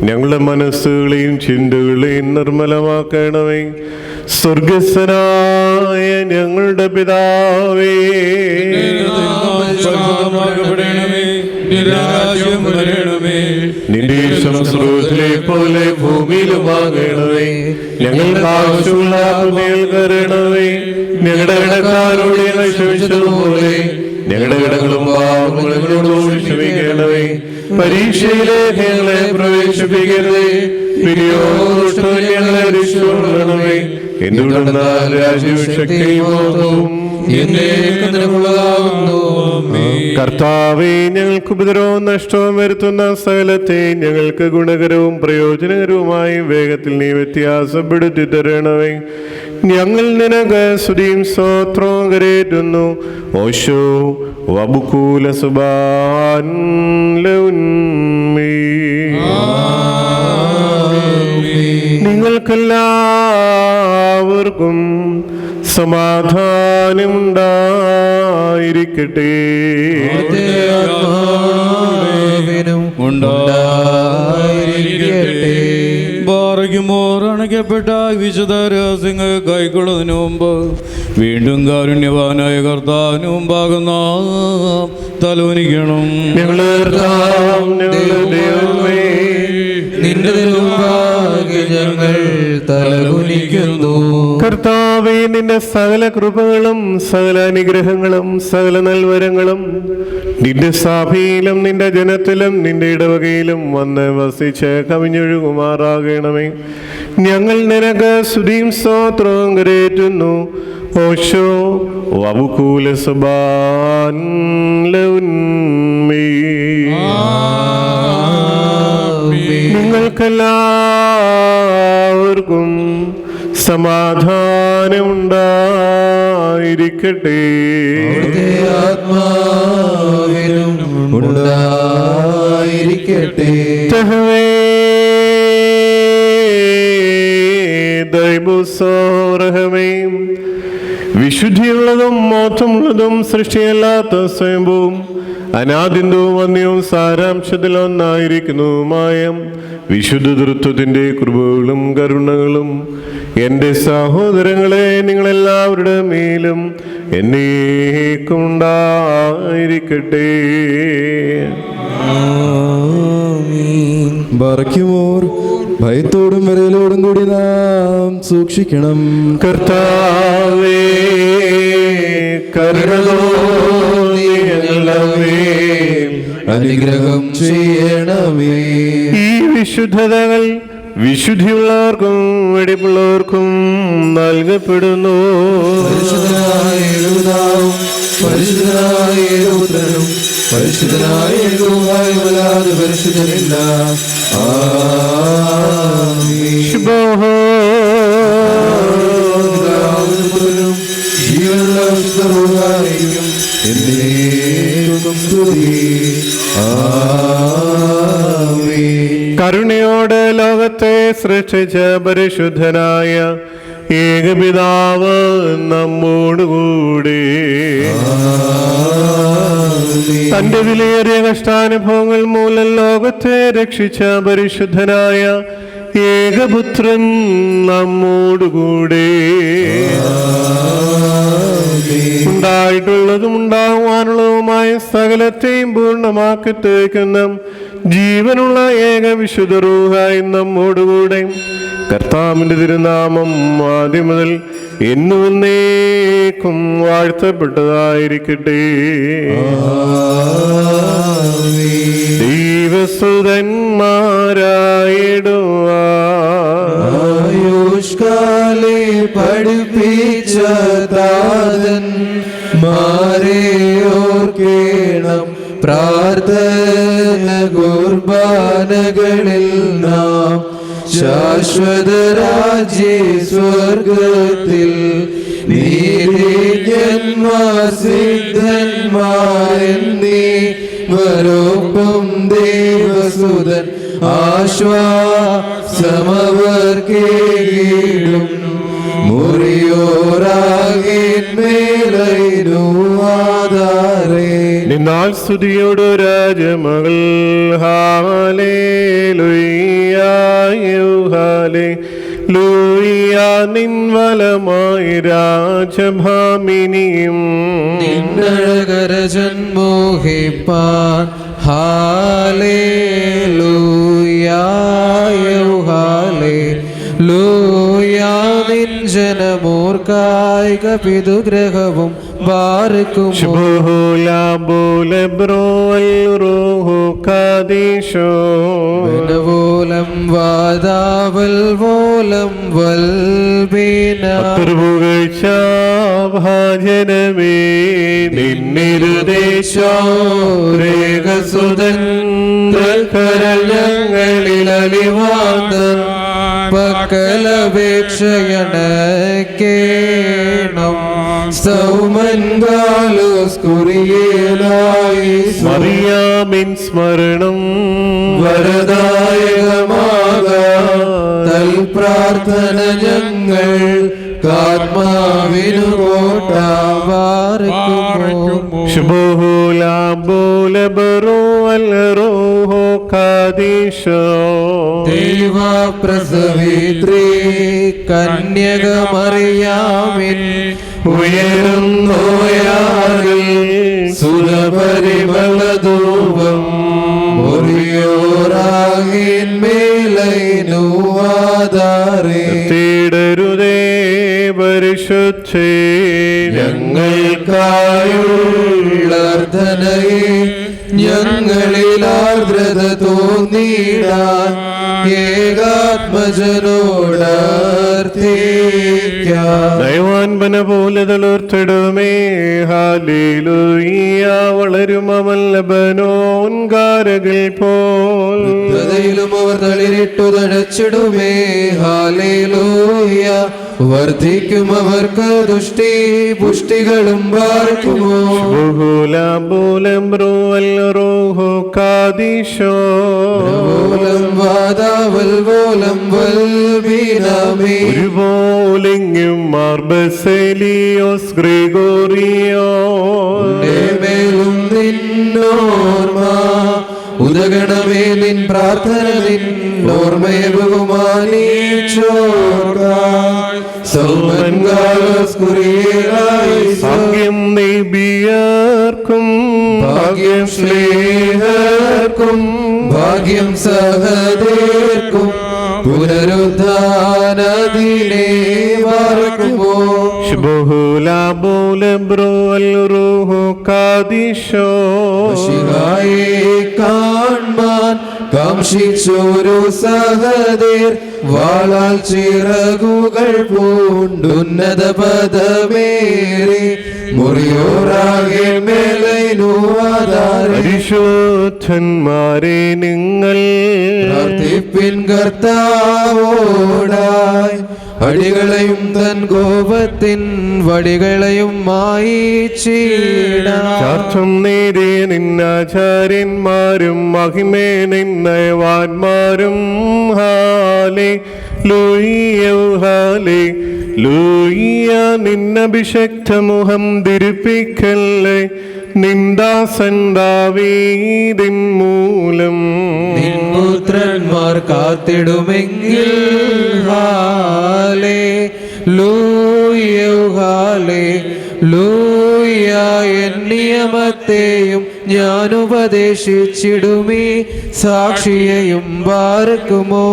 ഞങ്ങളുടെ മനസ്സുകളെയും ചിന്തകളെയും നിർമ്മലമാക്കണമേ. സ്വർഗസ്ഥനായ ഞങ്ങളുടെ പിതാവേ, നിന്റെ ഇഷ്ടം സ്വർഗ്ഗത്തിലെ പോലെ ഭൂമിയിലുമാകണമേ. ഞങ്ങൾക്ക് ആവശ്യമുള്ള മേൽ കരണമേ. ഞങ്ങളുടെ ഇടക്കാരോട് ഞങ്ങൾ ക്ഷമിച്ചതുപോലെ ഞങ്ങളുടെ ഇടങ്ങളും പാപങ്ങളോട് ക്ഷമിക്കണമേ. പരീക്ഷയിലെ ഞങ്ങളെ പ്രവേശിപ്പിക്കരുതേ, പിന്നെയോ ഞങ്ങളെ രക്ഷിക്കണമേ. എന്തുകൊണ്ടെന്നാൽ രാജ്യവും ശക്തിയും മഹത്വവും കർത്താവേ, ഞങ്ങൾക്ക് ഉപദ്രവവും നഷ്ടവും വരുത്തുന്ന സകലത്തെ ഞങ്ങൾക്ക് ഗുണകരവും പ്രയോജനകരവുമായി വേഗത്തിൽ നീ വ്യത്യാസപ്പെടുത്തി തരണമേ. ഞങ്ങൾ നിനക്ക് സ്തുതിയും സ്തോത്രവും കരേറ്റുന്നു. ഓശോ വബുകൂല സുബാൻ നിങ്ങൾക്കെല്ലാവർക്കും സമാധാനമുണ്ടായിരിക്കട്ടെ. ബാറയ്ക്കുമോർ അണയ്ക്കപ്പെട്ട വിശുദ്ധ രഹസ്യങ്ങൾ കൈക്കൊള്ളുന്നതിന് മുമ്പ് വീണ്ടും കാരുണ്യവാനായ കർത്താവിന് മുമ്പാകും നാം തലോനിക്കണം. നിന്റെ മുമ്പാകെ ഞങ്ങൾ തലകുനിക്കുന്നു. കർത്താവേ, നിന്റെ സകല കൃപകളും സകല അനുഗ്രഹങ്ങളും സകല നൽവരങ്ങളും നിന്റെ സഭയിലും നിന്റെ ജനത്തിലും നിന്റെ ഇടവകയിലും വന്ന് വസിച്ച് കവിഞ്ഞൊഴുകുമാറാകണമേ. ഞങ്ങൾ നിനക്ക് സ്തുതിയും സ്തോത്രവും കരേറ്റുന്നു. ഓശോ വബുകൂല സുബാൻ നിങ്ങൾക്കെല്ലാവർക്കും സമാധാനമുണ്ടായിരിക്കട്ടെ. ആത്മാവിനും ഉണ്ടായിരിക്കട്ടെ. വിശുദ്ധിയുള്ളതും മോക്ഷമുള്ളതും സൃഷ്ടിയല്ലാത്ത സ്വയംഭൂവും അനാദിന്ദവും വന്യവും സാരാംശത്തിലൊന്നായിരിക്കുന്നതുമായ വിശുദ്ധ തൃത്വത്തിന്റെ കൃപകളും കരുണകളും എൻ്റെ സഹോദരങ്ങളെ നിങ്ങളെല്ലാവരുടെ മേലും എന്നേക്കും ഉണ്ടായിരിക്കട്ടെ. ബറയ്ക്കുമോർ ഭയത്തോടും വിറയലോടും കൂടി നാം സൂക്ഷിക്കണം. കർത്താവേ, അനുഗ്രഹം ചെയ്യണമേ. ഈ വിശുദ്ധതകൾ വിശുദ്ധിയുള്ളവർക്കും വെടിപ്പുള്ളവർക്കും നൽകപ്പെടുന്നു. പരിശുദ്ധനായ ഏകപിതാവും പരിശുദ്ധനായ ഏകപുത്രനും പരിശുദ്ധനായ ഏകവുമായവല്ലാതെ പരിശുദ്ധനില്ല. ജീവനുള്ള വിശുദ്ധ എന്നേക്കും സ്തുതി. കരുണയോടെ ലോകത്തെ സൃഷ്ടിച്ച പരിശുദ്ധനായ ഏകപിതാവ് നമ്മോടുകൂടി തന്റെ വിലയേറിയ കഷ്ടാനുഭവങ്ങൾ മൂലം ലോകത്തെ രക്ഷിച്ച പരിശുദ്ധനായ ഏകപുത്രൻ നമ്മോടുകൂടി ഉണ്ടായിട്ടുള്ളതും ഉണ്ടാകുവാനുള്ളതുമായ സകലത്തെയും പൂർണ്ണമാക്കി തേക്കുന്ന ജീവനുള്ള ഏക വിശുദ്ധ റൂഹായി നമ്മോടുകൂടെ കർത്താവിന്റെ തിരുനാമം ആദ്യം മുതൽ എന്നും എന്നേക്കും വാഴ്ത്തപ്പെട്ടതായിരിക്കട്ടെ. ദൈവസുതന്മാരായിടുവായുഷ്കാലെ പഠിപ്പിച്ച താതൻ മാരെ ഓർക്കേണം. പ്രാർത്ഥന കുർബാനകളിൽ നാം ശാശ്വത രാജ്യ സ്വർഗത്തിൽ നീതിജ്ഞന്മാർ സിദ്ധന്മാരെന്നീവരൊപ്പം ദേവസുതൻ ആശ്വാസമവർക്കേകിടും മുറിയോരാകേന്മേലൈനു ആധാരേ. നിന്നാൽ സ്തുതിയോടു രാജമകൾ ഹാലേലൂയ നിൻവലമായി രാജഭാമിനിയും നിന്നഴകരജൻ മോഹിപ്പാൻ ഹാലേലൂയ ഹാലേലൂയ നിൻ ജനമോർക്കായിക പിതൃഗ്രഹവും ബാർക്കുമോ വനവോലം വാദാവൽ വോലം വൽബീന ഭാജനമേ നിന്നിരുദേശോരേകസുതൻ ഞങ്ങളിൽ അലിവാന്തൻ പക്കലപേക്ഷയണക്കേണം സൗമൻകാലോസ്കുറിയേലായി മറിയാമിൻ സ്മരണം വരദായകമാകാം തൽപ്രാർത്ഥന ഞങ്ങൾ കാത്മാവിനു കോട്ടാവാർക്കുമോ. ദൈവപ്രസവിത്രീ കന്യകമറിയാമിൻ ഉയരുന്നോയാറിൽ സുരപരിമളധൂപം മുറിയോറാകിന്മേലൈനു ആധാരേ. തേടരുതേ പരിശുദ്ധേ ഞങ്ങൾക്കായുള്ളർദ്ധനയെ ഞങ്ങളിൽ ആർദ്രത തോന്നിടാൻ ഏകാത്മജനോടർത്ഥിക്കാം. ദൈവാൻപന പോലെ തളർത്തിടുമേ ഹാലേലൂയ വളരും അവൻ ലബനോൻ ഗാരകിൽ പോൽ ഹൃദയിലും അവർ തളിരിട്ടു തഴച്ചിടുമേ ഹാലേലൂയ വർദ്ധിക്കും അവർക്ക് ദുഷ്ടി പുഷ്ടികളും പാർക്കുമോ. ഒരുപോലെങ്കും മാർബസേലിയോസ് ഗ്രിഗോറിയോമേലും നിന്നോർമ്മ ഉദഗണമേ നിൻ പ്രാർത്ഥന നിൻ ഓർമ്മയെ ബഹുമാനിച്ചോർക്കായി ഭാഗ്യം നെയ്ബിയർക്കും ഭാഗ്യം സ്നേഹർക്കും ഭാഗ്യം സഹദേർക്കും പുനരുദ്ധാനദിനെ വാർക്കുമോ. കാൺമാൻ കാംക്ഷിച്ചോരു സഹദേർ വാളാൽ ചിറകുകൾ പൂണ്ടുന്നത പദമേറി മുറിയോറാകെ മേലൈനു ആധാരേ. പരിശുദ്ധന്മാരെ നിങ്ങൾ പ്രാർത്ഥിപ്പിൻ കർത്താവോടായി അടികളെയും തൻ കോപത്തിൻ വടികളെയും ചാർത്തും നേരെ നിന്നാചാര്യന്മാരും മഹിമേ നിന്നയവാന്മാരും ഹാലേ ഹാലേ ലൂയ്യ നിന്നഭിഷക്തമുഖം ധരിപ്പിക്കല്ലേ നിന്ദാസൻ ദാവീദിൻ മൂലം പുത്രന്മാർ കാത്തിടുമെങ്കിൽ ഹാലേ ലൂയ ഹാലേ ലൂയ എൻ നിയമത്തെയും ഞാൻ ഉപദേശിച്ചിടുമേ സാക്ഷിയെയും പാർക്കുമോ.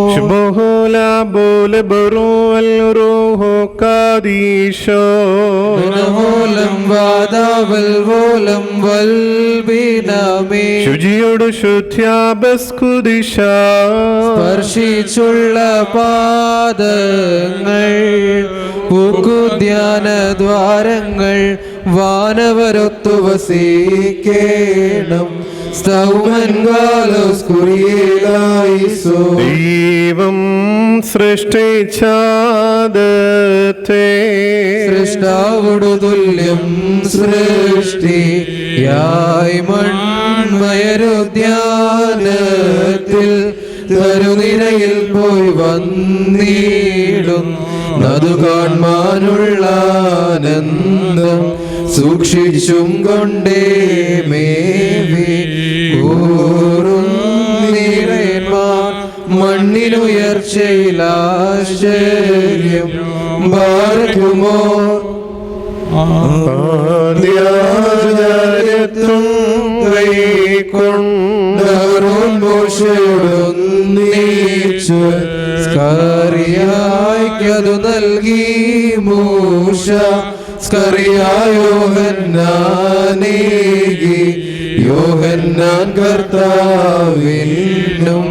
ശുചിയോട് സ്പർശിച്ചുള്ള പാദങ്ങൾ ഉദ്യാന ദ്വാരങ്ങൾ വാനവരൊത്തു വസിക്കേണം സ്തൗമൻ കാലോസ് കുറിയേലായിസോ. ദൈവം സൃഷ്ടിച്ചാദത്തെ സൃഷ്ടാവോടു തുല്യം സൃഷ്ടിയായി മൺമയരുദ്യാനത്തിൽ തരുനിരയിൽ പോയി വന്നിടും നതു കാൺമാനുള്ള ആനന്ദം സൂക്ഷിച്ചും കൊണ്ടേ മേവി കൂറും നീരന്മാർ മണ്ണിനുയർച്ചയിലാശ്ചര്യം ഭാരകുമോ. ആദ്യാചാര്യത്വം കൈക്കൊണ്ടവരും മോശയോടൊന്നിച്ചു സ്കറിയായ്ക്കതു നൽകി മൂശ. സ്കറിയായോഹന്നാനേകി യോഹന്നാൻ കർത്താവിനും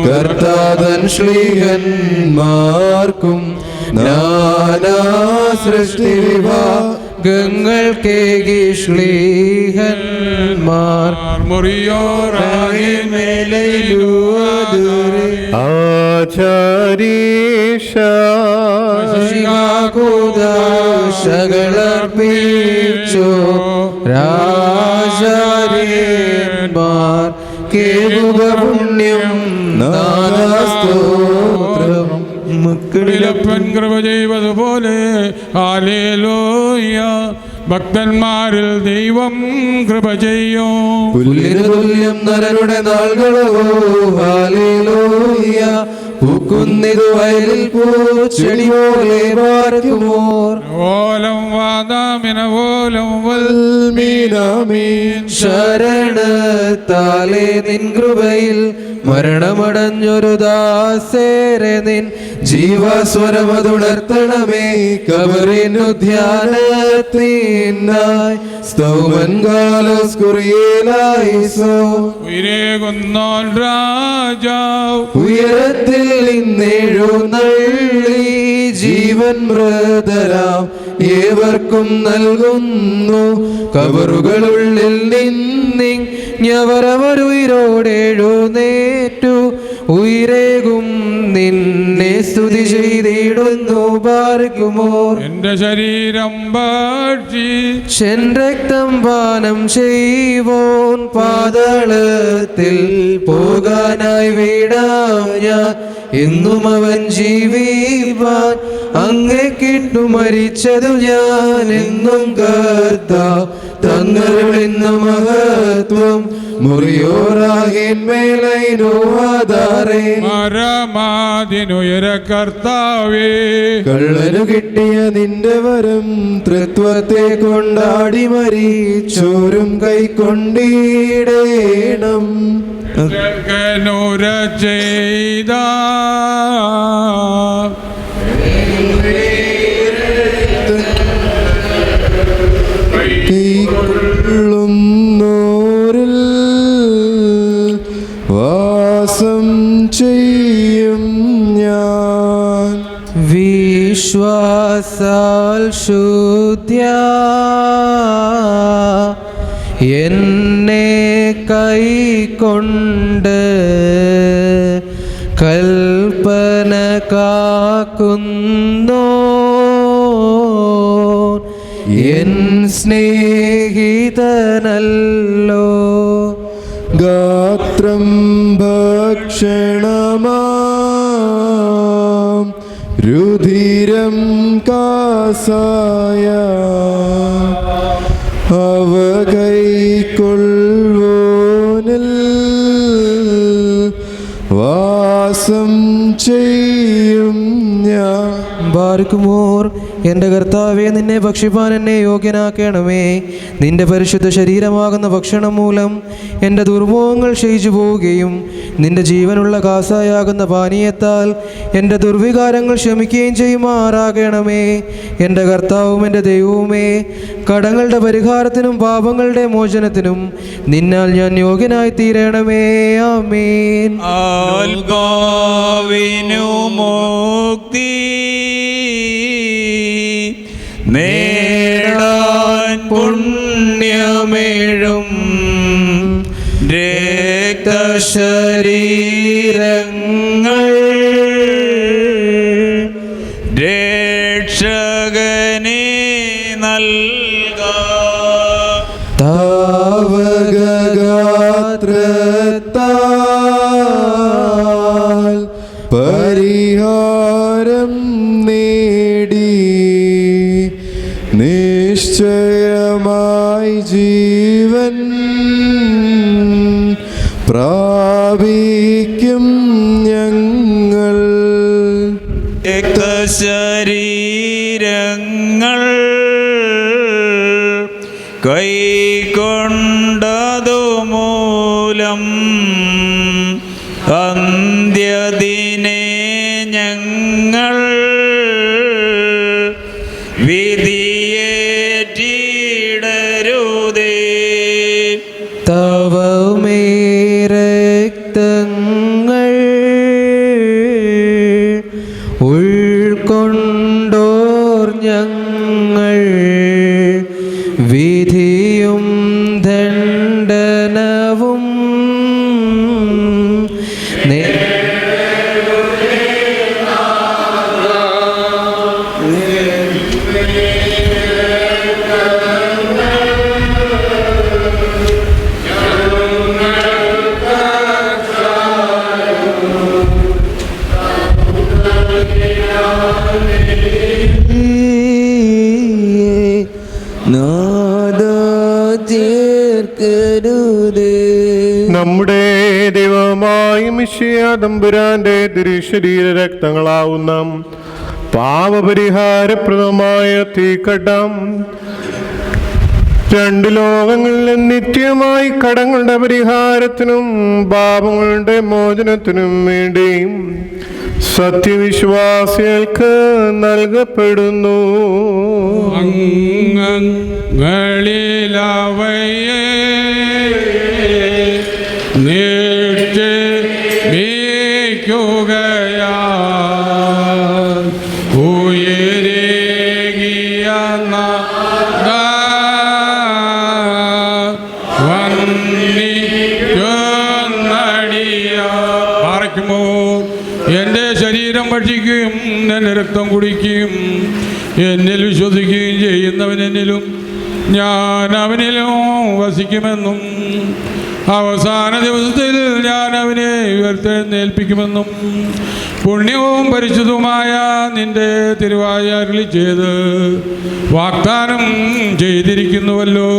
കർത്താതൻ ശ്ലീഹന്മാർക്കും നാനാ സൃഷ്ടി വിഭാഗങ്ങൾ കേകി ശ്ലീഹന്മാർ മേലയിലൂതുരെ ശകളർപ്പിച്ചു രാജാര്യന്മാർ കേകുക പുണ്യം നാനാസ്തോത്രം. മക്കളിലപ്പൻ കൃപ ചെയ്തതുപോലെ ഹല്ലേലൂയ. ഭക്തന്മാരിൽ ദൈവം കൃപ ചെയ്യും. പുല്ലിനു തുല്യം നരരുടെ നാളുകളോ ഹല്ലേലൂയ. പൂക്കുന്നിതു വയലിൽ പൂച്ചെടി പോലെ പാർക്കുമോർ. ഓലം വാദാമിന ഓലം വൽമീനാമീൻ. ശരണത്താലേ നിൻ കൃപയിൽ മരണമടഞ്ഞൊരു ദാസേരെ നിൻ ജീവസ്വരമതുണർത്തണമേ. കബറിനു ധ്യാനത്തിനായി സ്തൗമൻ കാലോസ് കുറിയേലായിസോ. ഉയരേകുന്നോൻ രാജാവ് ഉയരത്തിൽ നിന്നെഴുന്നള്ളി ജീവൻ മൃതരാം ഏവർക്കും നൽകുന്നു. കബറുകളുള്ളിൽ നിന്നിങ്ങവരവരുയിരോടെഴുന്നേറ്റു ഉയരേകും നിന്നെ സ്തുതി ചെയ്തിടുന്നു. പാർക്കുമോർ എന്റെ ശരീരം ഭക്ഷിച്ചെൻ രക്തം പാനം ചെയ്വോൻ. പാതാളത്തിൽ പോകാനായി വീടാം ഞാൻ എന്നും അവൻ ജീവിപ്പാൻ. അങ്ങേ കിട്ടു മരിച്ചതു ഞാൻ എന്നും കർത്താവ് തന്നരുളിന്ന മഹത്വം. മുറിയോറാകേന്മേലൈനോധാരേ മരമാതിനുയര കർത്താവേ. കള്ളനു കിട്ടിയ നിന്റെ വരം തൃത്വത്തെ കൊണ്ടാടി മരിച്ചോരും കൈക്കൊണ്ടിടേണം. നൂര ചെയ്ത കൈക്കൊള്ളുന്നോരിൽ വാസം ചെയ്യും ഞാൻ. വിശ്വാസാൽ ശുദ്ധ്യ എന്നെ കൈക്കൊണ്ട് കൽപ്പന കാക്കുന്നോ. എൻ സ്നേഹിതനല്ലോ. ഗാത്രം ഭക്ഷണമാം രുധിരം കാസായ അവ കൈക്കൊള്ളുവോനിൽ വാസം ചെയ്യും ഞാൻ. ബാർക്കുമോർ എൻ്റെ കർത്താവേ, നിന്നെ ഭക്ഷിപ്പാൻ എന്നെ യോഗ്യനാക്കണമേ. നിന്റെ പരിശുദ്ധ ശരീരമാകുന്ന ഭക്ഷണം മൂലം എൻ്റെ ദുർമോഹങ്ങൾ ക്ഷയിച്ചു പോവുകയും നിന്റെ ജീവനുള്ള കാസായാകുന്ന പാനീയത്താൽ എൻ്റെ ദുർവികാരങ്ങൾ ശമിക്കുകയും ചെയ്യുമാറാകണമേ. എൻ്റെ കർത്താവും എൻ്റെ ദൈവവുമേ, കടങ്ങളുടെ പരിഹാരത്തിനും പാപങ്ങളുടെ മോചനത്തിനും നിന്നാൽ ഞാൻ യോഗ്യനായി തീരണമേ. ആമേൻ. ആൽഗാവിനു മുക്തി നേടാൻ പുണ്യമേഴും ശരീരങ്ങൾ രക്ഷകനെ നൽകാം. താവകഗാത്രത്താൽ പരിഹാരം നേടി നിശ്ചയമായി ജീവൻ പ്രാപിക്കും ഞങ്ങൾ. ശരീരങ്ങൾ കൈക്കൊണ്ടതു മൂലം അന്ത്യദിനെ ഞങ്ങൾ വിധിയേറ്റിടരുതേ. തവ രക്തങ്ങൾ ഉൾക്കൊണ്ടോർ ഞങ്ങൾ വിധിയും ദണ്ഡനവും നമ്മുടെ ദൈവമായ മിശിഹാ തമ്പുരാന്റെ തിരുശരീര രക്തങ്ങളാവുന്ന പാപപരിഹാരപ്രദമായ തീക്കട്ടം രണ്ട് ലോകങ്ങളിലും നിത്യമായി കടങ്ങളുടെ പരിഹാരത്തിനും പാപങ്ങളുടെ മോചനത്തിനും വേണ്ടിയും സത്യവിശ്വാസികൾക്ക് നൽകപ്പെടുന്നു. അംഗങ്ങളിലവയെ നിക്ഷേപിക്കുകയാ ഉയരേകിയ പാറയ്ക്കുമോ എൻ്റെ ശരീരം ഭക്ഷിക്കുകയും എൻ്റെ രക്തം കുടിക്കുകയും എന്നിൽ വിശ്വസിക്കുകയും ചെയ്യുന്നവൻ എന്നിലും ഞാൻ അവനിലും വസിക്കുമെന്നും അവസാന ദിവസത്തിൽ ഞാൻ അവനെ ഉയർത്തെഴുന്നേൽപ്പിക്കുമെന്നും പുണ്യവും പരിശുദ്ധവുമായ നിന്റെ തിരുവായ അരുളി ചെയ്ത് വാഗ്ദാനം ചെയ്തിരിക്കുന്നുവല്ലോ.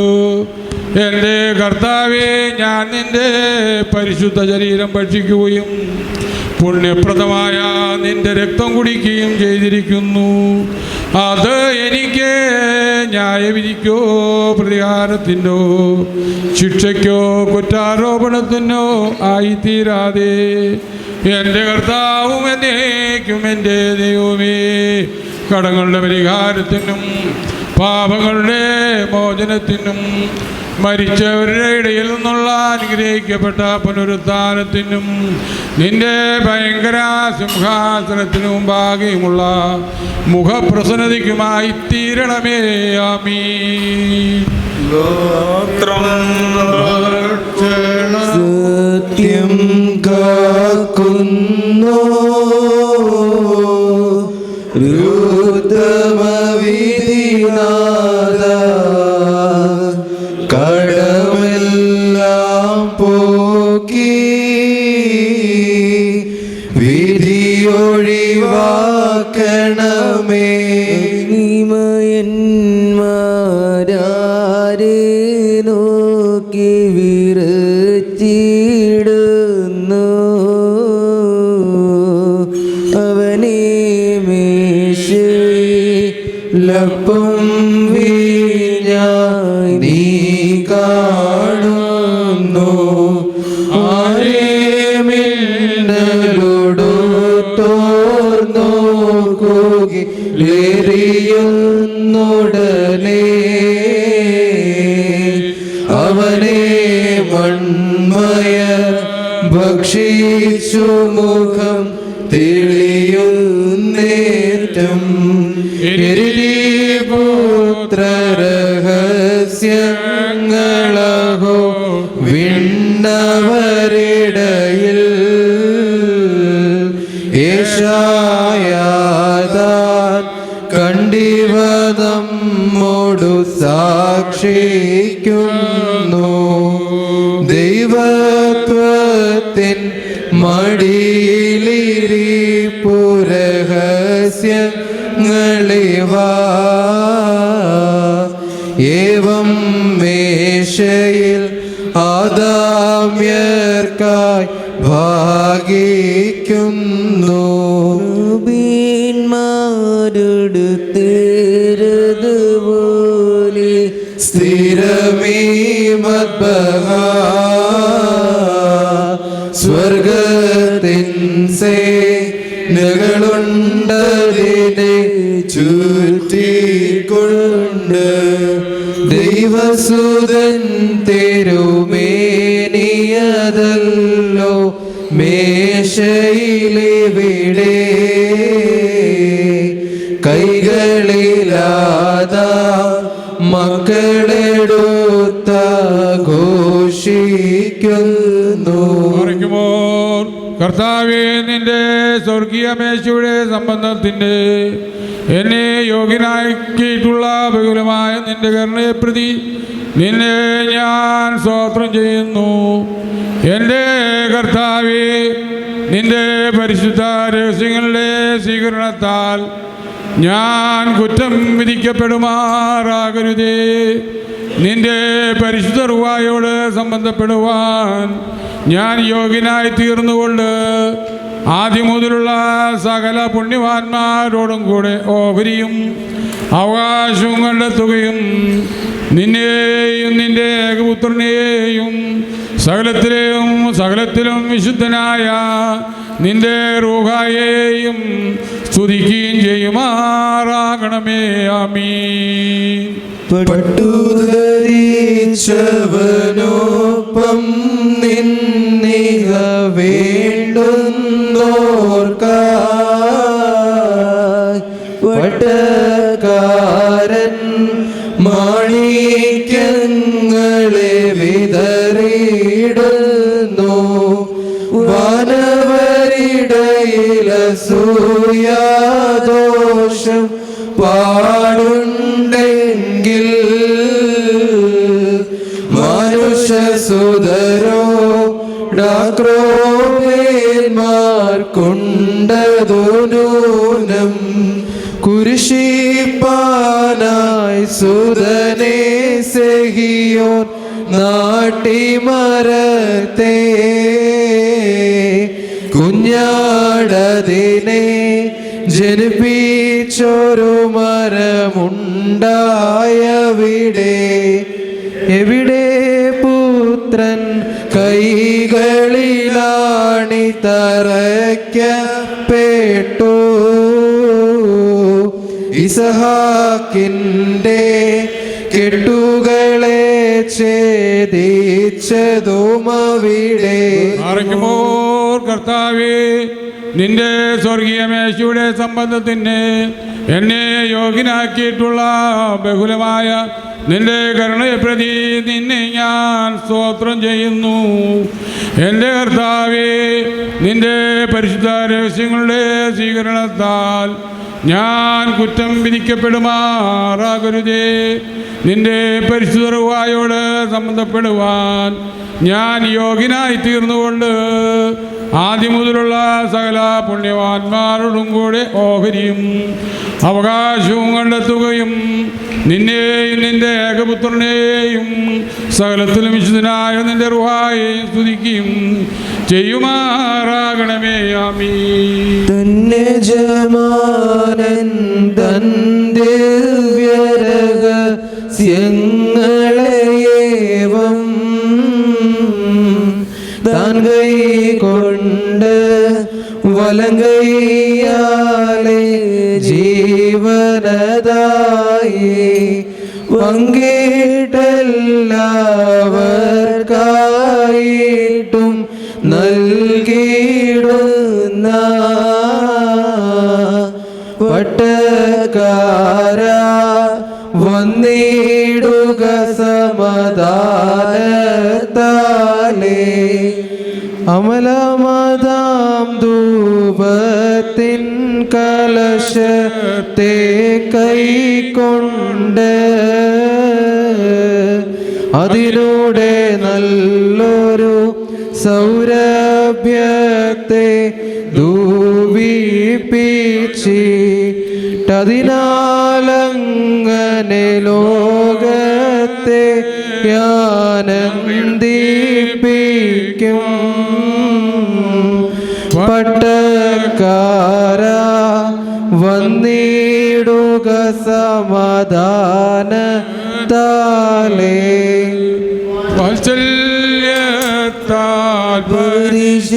എൻ്റെ കർത്താവേ, ഞാൻ നിന്റെ പരിശുദ്ധ ശരീരം ഭക്ഷിക്കുകയും പുണ്യപ്രദമായ നിന്റെ രക്തം കുടിക്കുകയും ചെയ്തിരിക്കുന്നു. അത് എനിക്ക് ന്യായവിധിക്കോ പ്രതികാരത്തിനോ ശിക്ഷയ്ക്കോ കുറ്റാരോപണത്തിനോ ആയിത്തീരാതെ എൻ്റെ കർത്താവും എന്നേക്കും എൻ്റെ ദൈവമേ കടങ്ങളുടെ പരിഹാരത്തിനും പാപങ്ങളുടെ മോചനത്തിനും മരിച്ചവരുടെ ഇടയിൽ നിന്നുള്ള അനുഗ്രഹിക്കപ്പെട്ട പുനരുത്ഥാനത്തിനും നിന്റെ ഭയങ്കര സിംഹാസനത്തിനു മുമ്പാകെയുമുള്ള മുഖപ്രസന്നതയ്ക്കുമായി തീരണമേ. ആമീൻ. സത്യം കാക്കുന്നു കടമെല്ലാം പോക്കി വിധിയൊഴിവാക്കണമേ. നീമയന്മാരാരെ നോക്കി വിറച്ചിടുന്നു അവനെ മേശയിലപ്പം വീഞ്ഞായി നീ കാണുന്നു. ുന്നുടനെ അവനെ മൺമയ ഭക്ഷിച്ചു മുഖം തെളിയുന്നേറ്റം പുത്രരഹസ്യങ്ങളഹോ വിണ്ണവരിട സാക്ഷിക്കുന്നു. ദൈവത്വത്തിൻ മടിയിലിരിപ്പുരഹസ്യങ്ങളിവ ഏവം മേശയിൽ ആദാമ്യർക്കായി ഭാഗിക്കുന്നു. ടുത്തേരതുപോലെ സ്ഥിരമീ മദ്ബഹ സ്വർഗത്തിൻ സേനകളുണ്ടതിനെ ചുറ്റിക്കൊണ്ട് ദൈവസുതൻ തിരുമേനിയതല്ലോ മേശയിലിവിടെ കൈകളിലാതാ മക്കളെടുത്ത ഘോഷിക്കുന്നു. കർത്താവേ, നിന്റെ സ്വർഗീയ മേശയുടെ സംബന്ധത്തിൻ്റെ എന്നെ യോഗ്യനാക്കിയിട്ടുള്ള ബഹുലമായ നിന്റെ കരുണയെ പ്രതി നിന്നെ ഞാൻ സ്തോത്രം ചെയ്യുന്നു. എൻ്റെ കർത്താവേ, നിന്റെ പരിശുദ്ധ രഹസ്യങ്ങളുടെ സ്വീകരണത്താൽ ഞാൻ കുറ്റം വിധിക്കപ്പെടുമാറാകരുതേ. നിന്റെ പരിശുദ്ധ റുഹായോട് സംബന്ധപ്പെടുവാൻ ഞാൻ യോഗ്യനായി തീർന്നുകൊണ്ട് ആദ്യം മുതലുള്ള സകല പുണ്യവാന്മാരോടും കൂടെ ഓഹരിയും അവകാശവും കണ്ടെത്തുകയും നിന്നെയും നിന്റെ ഏകപുത്രനെയും സകലത്തിലും വിശുദ്ധനായ നിന്റെ റൂഹായെയും സ്തുതിക്കുകയും ചെയ്യുമാറാകണമേ. ആമീൻ. പട്ടുധരിച്ചവനൊപ്പം നിന്നിഹ വേണ്ടുന്നോർക്കായി വട്ടക്കാരൻ മാണിക്യങ്ങളെ വിതറിയിടുന്നു. വാനവരിടയിലസൂയാദോഷം പാടുണ്ടെങ്കിൽ മനുഷ്യസുതരോ ഡാക്രോമേന്മാർക്കുണ്ടതു നൂനം. കുരിശിപ്പാനായി സുതനെ സെഹിയോൻ നാട്ടിമരത്തെ കുഞ്ഞാടതിനെ ജനിപ്പിച്ചൊരു മരമുണ്ടായവിടെ. എവിടെ പുത്രൻ കൈകളിലാണി തറയ്ക്കപ്പെട്ടു. ഇസഹാക്കിൻ്റെ കെട്ടുകളെ ഛേദിച്ചതുമവിടെ. കർത്താവേ, നിന്റെ സ്വർഗീയ മേശയുടെ സംബന്ധത്തിന് എന്നെ യോഗ്യനാക്കിയിട്ടുള്ള ബഹുലമായ നിന്റെ കരുണയെ പ്രതി നിന്നെ ഞാൻ സ്തോത്രം ചെയ്യുന്നു. എൻ്റെ കർത്താവേ, നിന്റെ പരിശുദ്ധ രഹസ്യങ്ങളുടെ സ്വീകരണത്താൽ ഞാൻ കുറ്റം വിധിക്കപ്പെടുമാറാകരുതേ. നിന്റെ പരിശുദ്ധ റുഹായോട് സംബന്ധപ്പെടുവാൻ ഞാൻ യോഗ്യനായി തീർന്നുകൊണ്ട് ആദ്യം മുതലുള്ള സകല പുണ്യവാന്മാരോടും കൂടെ ഓഹരിയും അവകാശവും കണ്ടെത്തുകയും നിന്നെയും നിന്റെ ഏകപുത്രനെയും സകലത്തിലും വിശുദ്ധനായ നിന്റെ റുഹായെയും സ്തുതിക്കുകയും ചെയ്യുമാറാകണമേ. ആമീൻ. ധന്യജമാനൻ തൻ ദിവ്യരഹസ്യങ്ങളേവം താൻ കൈകൊണ്ട് വലങ്കയ്യാലെ ജീവനദായി പങ്കിട്ടെല്ലാവർക്കായിട്ടും നൽകിയിടുന്ന വട്ടക്കാര വന്നിടുക സമാധാനത്താലേ. അമലമതാം ധൂപത്തിൻ കലശത്തെ കൈക്കൊണ്ട് അതിലൂടെ നല്ലൊരു സൗരഭ്യത്തെ ധൂപിപ്പിച്ചിട്ടതിനാലങ്ങനെ ലോകത്തെ ആനന്ദിപ്പിക്കും. പട്ടക്കാര വന്നിടുക സമാധാനത്താലേ, വാത്സല്യത്താൽ പരിശുദ്ധാത്മാവാം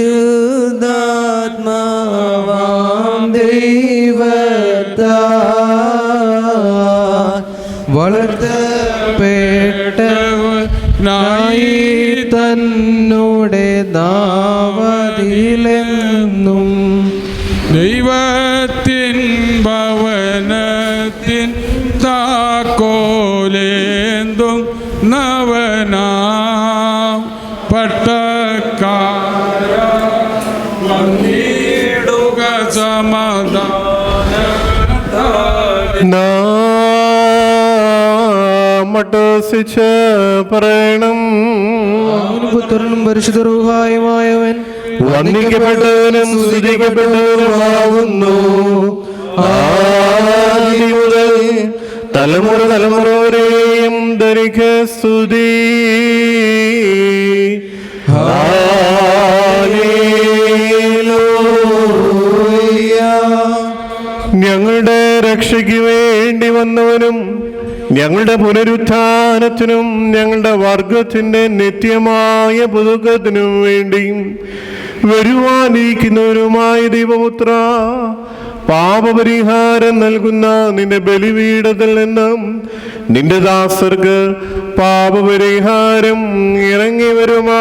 ദൈവത്താൽ വളർത്തപ്പെട്ടവനായി തന്നോടെ നാവതിലെന്നും ദൈവത്തിൻ ഭവനത്തിൻ താക്കോലേന്തും നവനാം പട്ടക്കാര വന്നിടുക സമാധാനത്താൽ. മട്ടസിച്ച് പറയണം. പുത്രനും പരിശുദ്ധ റൂഹായുമായവൻ വന്ദിക്കപ്പെട്ടവനും സ്തുതിക്കപ്പെട്ടവനുമാകുന്നു. ആദി മുതൽ തലമുറ തലമുറ വരെയും ധരിക്ക സ്തുതി. ഹല്ലേലൂയ. ഞങ്ങളുടെ രക്ഷയ്ക്ക് വേണ്ടി വന്നവനും ഞങ്ങളുടെ പുനരുത്ഥാനത്തിനും ഞങ്ങളുടെ വർഗത്തിന്റെ നിത്യമായ പുതുക്കത്തിനും വേണ്ടിയും വരുവാനിരിക്കുന്നവരുമായ ദൈവപുത്ര, പാപപരിഹാരം നൽകുന്ന നിന്റെ ബലിപീഠത്തിൽ നിന്നും നിന്റെ ദാസർക്ക് പാപപരിഹാരം ഇറങ്ങി വരുമാറാകണമേ.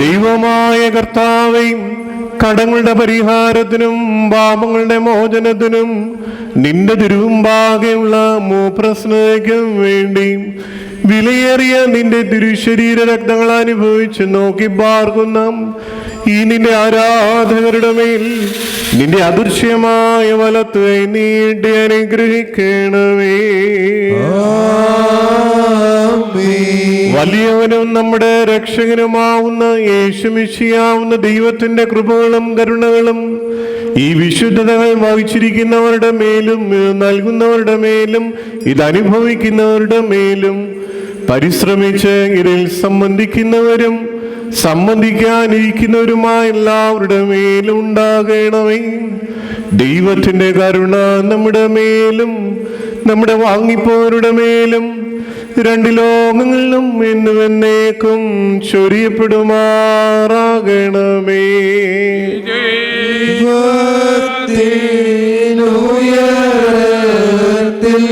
ദൈവമായ കർത്താവേ, കടങ്ങളുടെ പരിഹാരത്തിനും പാപങ്ങളുടെ മോചനത്തിനും നിന്റെ തിരുമുമ്പാകെയുള്ള മൂപ്രശ്നയ്ക്കും വേണ്ടി വിലയേറിയ നിന്റെ തിരുശരീര രക്തങ്ങൾ അനുഭവിച്ച് നോക്കി പാർക്കുന്ന ഈ നിന്റെ ആരാധകരുടെ മേൽ നിന്റെ അദൃശ്യമായ വലത്ത് കൈ നീട്ടി അനുഗ്രഹിക്കണമേ. വലിയവനും നമ്മുടെ രക്ഷകനുമാവുന്ന യേശുമിശിയാവുന്ന ദൈവത്തിന്റെ കൃപകളും കരുണകളും ഈ വിശുദ്ധതകൾ വഹിച്ചിരിക്കുന്നവരുടെ മേലും നൽകുന്നവരുടെ മേലും ഇതനുഭവിക്കുന്നവരുടെ മേലും പരിശ്രമിച്ച് ഇതിൽ സംബന്ധിക്കുന്നവരും സംബന്ധിക്കാനിരിക്കുന്നവരുമായ എല്ലാവരുടെ മേലും ഉണ്ടാകണമേ. ദൈവത്തിന്റെ കരുണ നമ്മുടെ മേലും നമ്മുടെ വാങ്ങിപ്പോരുടെ മേലും രണ്ട് ലോകങ്ങളിലും എന്നുവെന്നേക്കും ചൊരിയപ്പെടുമാറാകണമേ. ഉയരത്തിൽ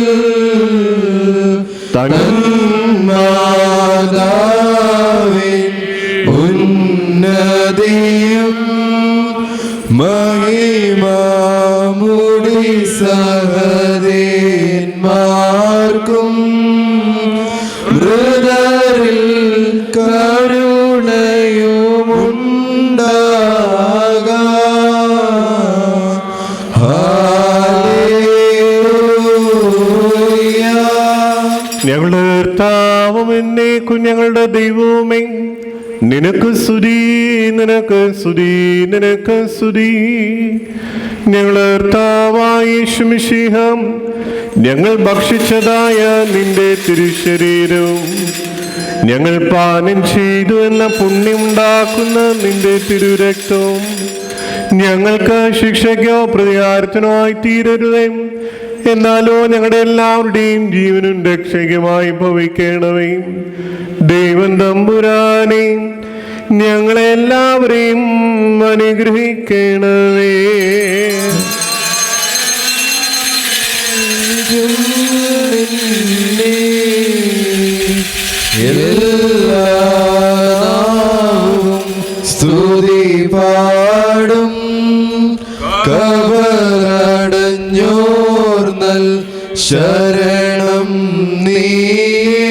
തന്മാതാവിൻ ഉന്നതിയും മഹിമാമുടി സഹദേന്മാർക്കും മൃദരിൽ കരുണയുമുണ്ടാകാം. ഹല്ലേലൂയ. ഞങ്ങളുടെ കർത്താവും എന്നേക്കും ഞങ്ങളുടെ ദൈവവുമേ, നിനക്ക് സ്തുതി, നിനക്ക് സ്തുതി, നിനക്ക് സ്തുതി. ഞങ്ങളുടെ കർത്താവായ യേശുമിശിഹ, ഞങ്ങൾ ഭക്ഷിച്ചതായ നിന്റെ തിരുശരീരവും ഞങ്ങൾ പാനം ചെയ്തു എന്ന പുണ്യമുണ്ടാക്കുന്ന നിന്റെ തിരുരക്തവും ഞങ്ങൾക്ക് ശിക്ഷയ്ക്കോ പ്രതികാരത്തിനോ ആയി തീരരുതേ, എന്നാലോ ഞങ്ങളുടെ എല്ലാവരുടെയും ജീവനും രക്ഷയ്ക്കുമായി ഭവിക്കണമേ. ദൈവം തമ്പുരാനെ, ഞങ്ങളെല്ലാവരെയും അനുഗ്രഹിക്കണമേ. എല്ലാവും സ്തുതി പാടും. കബറടഞ്ഞോർന്നൽ ശരണം നീയേ,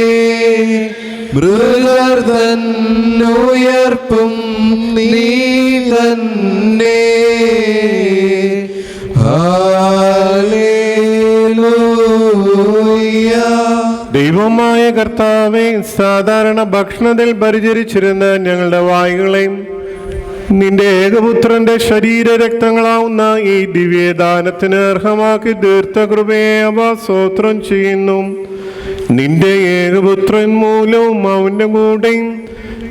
മൃഗർതന്നുയർപ്പും നീ തന്നെ. ഹല്ലേലൂയ. ദൈവമായ കർത്താവെ, സാധാരണ ഭക്ഷണത്തിൽ പരിചരിച്ചിരുന്ന ഞങ്ങളുടെ വായുകളെയും നിന്റെ ഏകപുത്രന്റെ ശരീരരക്തങ്ങളാവുന്ന ഈ ദിവ്യദാനത്തിന് അർഹമാക്കി തീർത്ത കൃപയെ അവ സ്തോത്രം ചെയ്യുന്നു. നിന്റെ ഏകപുത്രൻ മൂലവും അവന്റെ കൂടെയും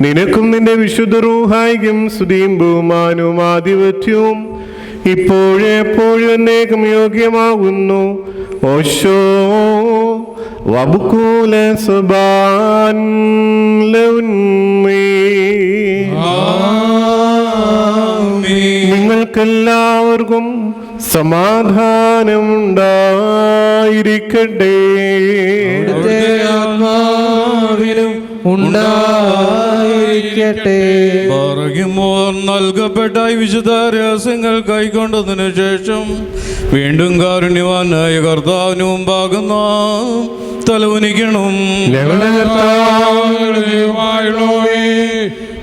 നിനക്കും നിന്റെ വിശുദ്ധ റൂഹായിക്കും സ്തുതിയും ബഹുമാനവും ആധിപത്യവും ഇപ്പോഴെപ്പോഴും എന്നേക്കും യോഗ്യമാകുന്നു. ഓശോ വബുക്കൂല സുബാൻ ലൗന്മേ. നിങ്ങൾക്കെല്ലാവർക്കും സമാധാനമുണ്ടായിരിക്കട്ടെ. ആത്മാവിലും ഉണ്ടായിരിക്കട്ടെ. പറയുമ്പോൾ നൽകപ്പെട്ട ഈ വിശുദ്ധ രഹസ്യങ്ങൾ കൈക്കൊണ്ടതിനു ശേഷം വീണ്ടും കാരുണ്യവാനായ കർത്താവിന് മുമ്പാകും നാം തലവനിക്കണം. ഞങ്ങളുടെ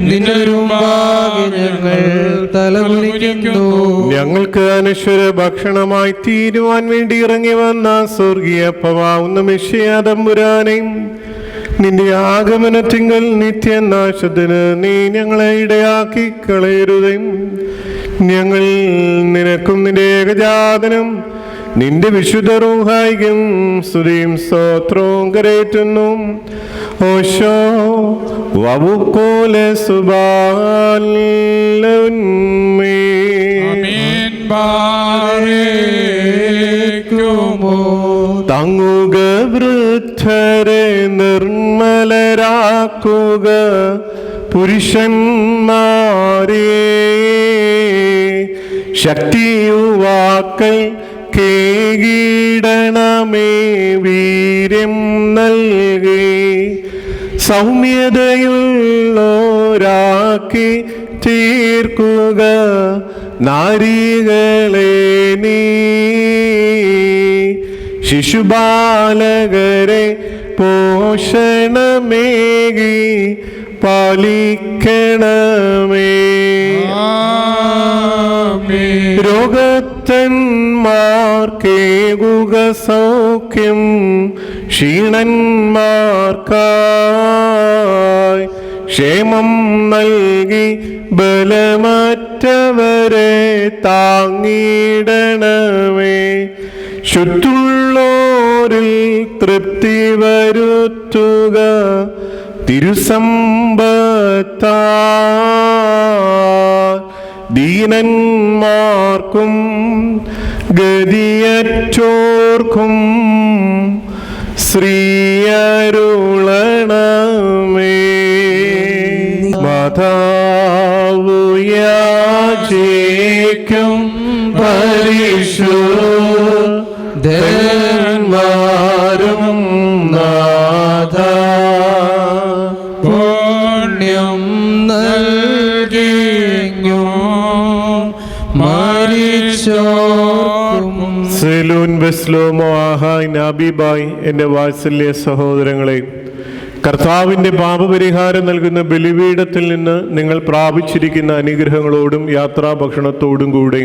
നിന്റെ മുമ്പാകെ ഞങ്ങൾ തലകുനിക്കുന്നു. ഞങ്ങൾക്ക് അനശ്വര ഭക്ഷണമായി തീരുവാൻ വേണ്ടി ഇറങ്ങി വന്ന സ്വർഗീയ അപ്പമാവുന്ന മെശിയ തമ്പുരാനെയും നിന്റെ ആഗമനത്തിങ്കൽ നിത്യനാശത്തിന് നീ ഞങ്ങളെ ഇടയാക്കി കളയരുതേ. ഞങ്ങൾ നിനക്കും നിന്റെ ഏകജാതനും നിന്റെ വിശുദ്ധ റൂഹായിക്കും സ്തുതിയും സ്തോത്രവും കരേറ്റുന്നു. ഓശോ വബുക്കോലെ സുബാൻ ലൗന്മേ. തങ്ങുക വൃദ്ധരെ, നിർമ്മലരാക്കുക പുരുഷന്മാരെ, ശക്തിയുവാക്കൾ കേകിടണമേ വീര്യം നൽകി. സൗമ്യതയുള്ളോരാക്കി തീർക്കുക നാരികളെ നീ. ശിശുബാലകരെ പോഷണമേകി പാലിക്കണമേ. രോഗത്തന്മാർക്കേകുക സൗഖ്യം, ക്ഷീണന്മാർക്കായി ക്ഷേമം നൽകി ബലമറ്റവരെ താങ്ങിടണമേ. ശുദ്ധുള്ളോരിൽ തൃപ്തി വരുത്തുക തിരുസമ്പത്താ. ദീനന്മാർക്കും ഗതിയറ്റോർക്കും ശ്രീയരുളണമേ. മാതാവു യാചിക്കും പരിശുദ്ധന്മാരും നാഥ, പുണ്യം നൽകിയോ മരിച്ചോർക്കും. സെലൂൻ ബെസ്ലോമോ ആഹായ് നാബിബായ്, എൻ്റെ വാത്സല്യ സഹോദരങ്ങളെ, കർത്താവിൻ്റെ പാപപരിഹാരം നൽകുന്ന ബലിപീഠത്തിൽ നിന്ന് നിങ്ങൾ പ്രാപിച്ചിരിക്കുന്ന അനുഗ്രഹങ്ങളോടും യാത്രാഭക്ഷണത്തോടും കൂടെ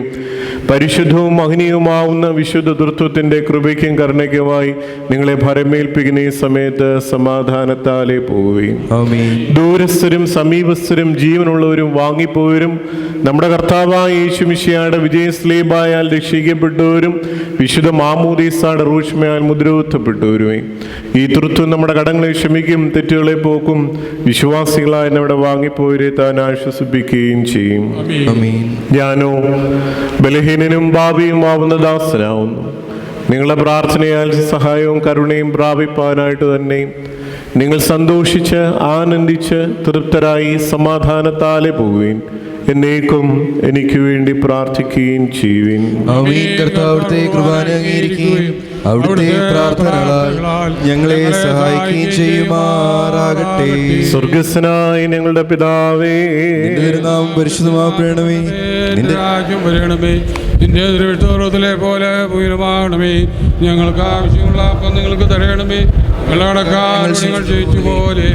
പരിശുദ്ധവും മഹനീയവുമാവുന്ന വിശുദ്ധ തൃത്വത്തിൻ്റെ കൃപയ്ക്കും കരുണയ്ക്കുമായി നിങ്ങളെ ഭരമേൽപ്പിക്കുന്ന ഈ സമയത്ത് സമാധാനത്താലേ പോവുകയും. ദൂരസ്ഥരും സമീപസ്ഥരും ജീവനുള്ളവരും വാങ്ങിപ്പോയവരും നമ്മുടെ കർത്താവായ യേശു മിശിഹായുടെ വിജയസ്ലേബായാൽ രക്ഷിക്കപ്പെട്ടവരും വിശുദ്ധ മാമോദീസായുടെ റൂഷ്മയാൽ മുദ്രകുത്തപ്പെട്ടവരുമേ, ഈ തൃത്വം നമ്മുടെ കടങ്ങളെ ക്ഷമിക്കും, തെറ്റുകളെ പോക്കും, വിശ്വാസികളായ നമ്മുടെ വാങ്ങിപ്പോയവരെ താൻ ആശ്വസിപ്പിക്കുകയും ചെയ്യും. ഞാനോ ബലഹീനനും ഭാവിയുമാവുന്ന ദാസനാവുന്നു. നിങ്ങളുടെ പ്രാർത്ഥനയാൽ സഹായവും കരുണയും പ്രാപിപ്പാനായിട്ട് തന്നെ നിങ്ങൾ സന്തോഷിച്ച് ആനന്ദിച്ച് തൃപ്തരായി സമാധാനത്താലെ പോവുകയും എന്നേക്കും എനിക്ക് വേണ്ടി പ്രാർത്ഥിക്കുകയും ചെയ്യുവിൻ. കർത്താവിടുത്തെ കൃപാന അംഗീകരിക്കുകയും അവിടുത്തെ പ്രാർത്ഥനകളാൽ ഞങ്ങളെ സഹായിക്കുകയും ചെയ്യുമാറാകട്ടെ. സ്വർഗസ്വനായ ഞങ്ങളുടെ പിതാവേ, നിന്റെ നാമം പരിശുദ്ധമാക്കണമേ, നിന്റെ രാജ്യം വരണമേ, നിന്റെ ദൃഷ്ടോറത്തിലെ പോലെ ഉയരമാകണമേ. ഞങ്ങൾക്ക് ആവശ്യമുള്ള അപ്പം നിങ്ങൾക്ക് തരയണമേ. നിങ്ങൾ ജയിച്ചു പോലെ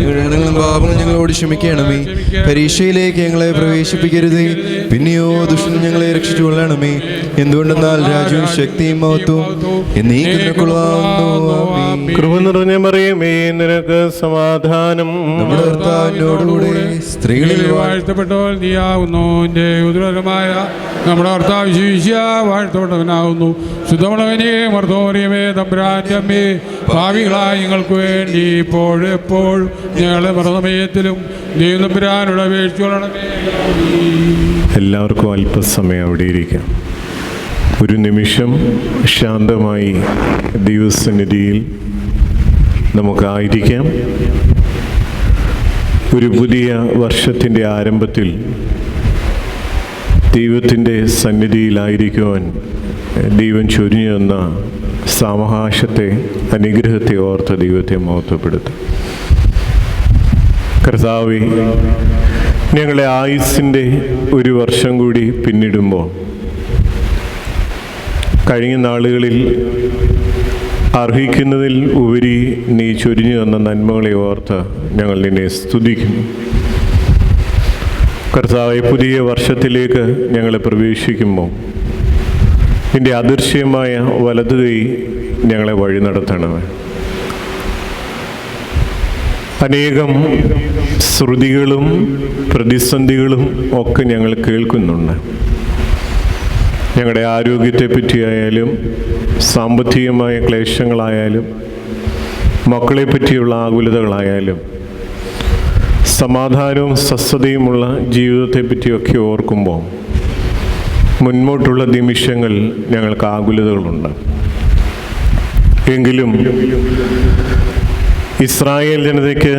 പാപങ്ങൾ ഞങ്ങളോട് ക്ഷമിക്കണമേ. പരീക്ഷയിലേക്ക് ഞങ്ങളെ പ്രവേശിപ്പിക്കരുതേ, പിന്നെയോ ദുഷ്ടൻ ഞങ്ങളെ രക്ഷിച്ചു കൊള്ളണമേ. എന്തുകൊണ്ടെന്നാൽ രാജ്യവും ശക്തിയും മഹത്വവും എന്നേക്കും. കൃപ നിറഞ്ഞ മറിയമേ, നിനക്ക് സമാധാനം. നമ്മുടെ കർത്താവിനോടുകൂടെ സ്ത്രീകളിൽ വാഴ്ത്തപ്പെട്ടവൾ നീയാവുന്നു. എൻ്റെ ഉദരമായ നമ്മുടെ കർത്താവ് ശിഷ്യ വാഴ്ത്തപ്പെട്ടവനാകുന്നു. ശുദ്ധമുള്ളവനെ മർദ്ദോറിയമേ, തമ്പുരാന്റെ അമ്മേ, ഭാവികളായി ഞങ്ങൾക്ക് വേണ്ടി ഇപ്പോഴും എപ്പോഴും ഞങ്ങളുടെ മരണസമയത്തിലും ദൈവതമ്പുരാനോട് അപേക്ഷിച്ചുകൊള്ളണമേ. എല്ലാവർക്കും അല്പസമയം അവിടെ ഇരിക്കാം. ഒരു നിമിഷം ശാന്തമായി ദൈവസന്നിധിയിൽ നമുക്കായിരിക്കാം. ഒരു പുതിയ വർഷത്തിൻ്റെ ആരംഭത്തിൽ ദൈവത്തിൻ്റെ സന്നിധിയിലായിരിക്കുവാൻ ദൈവം ചൊരിഞ്ഞു തന്ന സാവകാശത്തെ, അനുഗ്രഹത്തെ ഓർത്ത് ദൈവത്തെ മഹത്വപ്പെടുത്തും. കർത്താവേ, ഞങ്ങളെ ആയുസ്സിൻ്റെ ഒരു വർഷം കൂടി പിന്നിടുമ്പോൾ കഴിഞ്ഞ നാളുകളിൽ അർഹിക്കുന്നതിൽ ഉപരി നീ ചൊരിഞ്ഞു തന്ന നന്മകളെ ഓർത്ത് ഞങ്ങൾ നിന്നെ സ്തുതിക്കുന്നു. കർത്താവേ, പുതിയ വർഷത്തിലേക്ക് ഞങ്ങളെ പ്രവേശിക്കുമ്പോൾ നിന്റെ അദൃശ്യമായ വലതുകൈ ഞങ്ങളെ വഴി നടത്തണമേ. അനേകം ശ്രുതികളും പ്രതിസന്ധികളും ഒക്കെ ഞങ്ങൾ കേൾക്കുന്നുണ്ട്. ഞങ്ങളുടെ ആരോഗ്യത്തെ പറ്റിയായാലും സാമ്പത്തികമായ ക്ലേശങ്ങളായാലും മക്കളെ പറ്റിയുള്ള ആകുലതകളായാലും സമാധാനവും സ്വസ്ഥതയുമുള്ള ജീവിതത്തെ പറ്റിയൊക്കെ ഓർക്കുമ്പോൾ മുൻപോട്ടുള്ള നിമിഷങ്ങൾ ഞങ്ങൾക്ക് ആകുലതകളുണ്ട്. എങ്കിലും ഇസ്രായേൽ ജനതയ്ക്ക്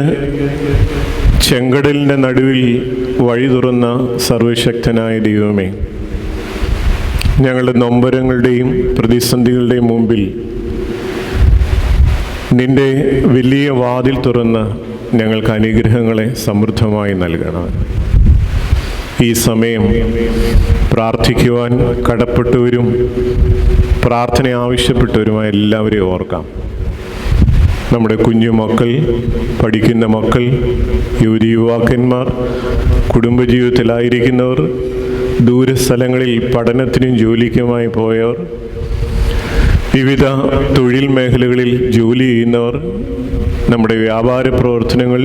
ചെങ്കടലിൻ്റെ നടുവിൽ വഴി തുറന്ന സർവശക്തനായ ദൈവമേ, ഞങ്ങളുടെ നൊമ്പരങ്ങളുടെയും പ്രതിസന്ധികളുടെയും മുമ്പിൽ നിന്റെ വലിയ വാതിൽ തുറന്ന് ഞങ്ങൾക്ക് അനുഗ്രഹങ്ങളെ സമൃദ്ധമായി നൽകണം. ഈ സമയം പ്രാർത്ഥിക്കുവാൻ കടപ്പെട്ടവരും പ്രാർത്ഥന ആവശ്യപ്പെട്ടവരുമായ എല്ലാവരെയും ഓർക്കാം. നമ്മുടെ കുഞ്ഞുമക്കൾ, പഠിക്കുന്ന മക്കൾ, യുവാക്കന്മാർ, കുടുംബജീവിതത്തിലായിരിക്കുന്നവർ, ദൂരസ്ഥലങ്ങളിൽ പഠനത്തിനും ജോലിക്കുമായി പോയവർ, വിവിധ തൊഴിൽ മേഖലകളിൽ ജോലി ചെയ്യുന്നവർ, നമ്മുടെ വ്യാപാര പ്രവർത്തനങ്ങൾ,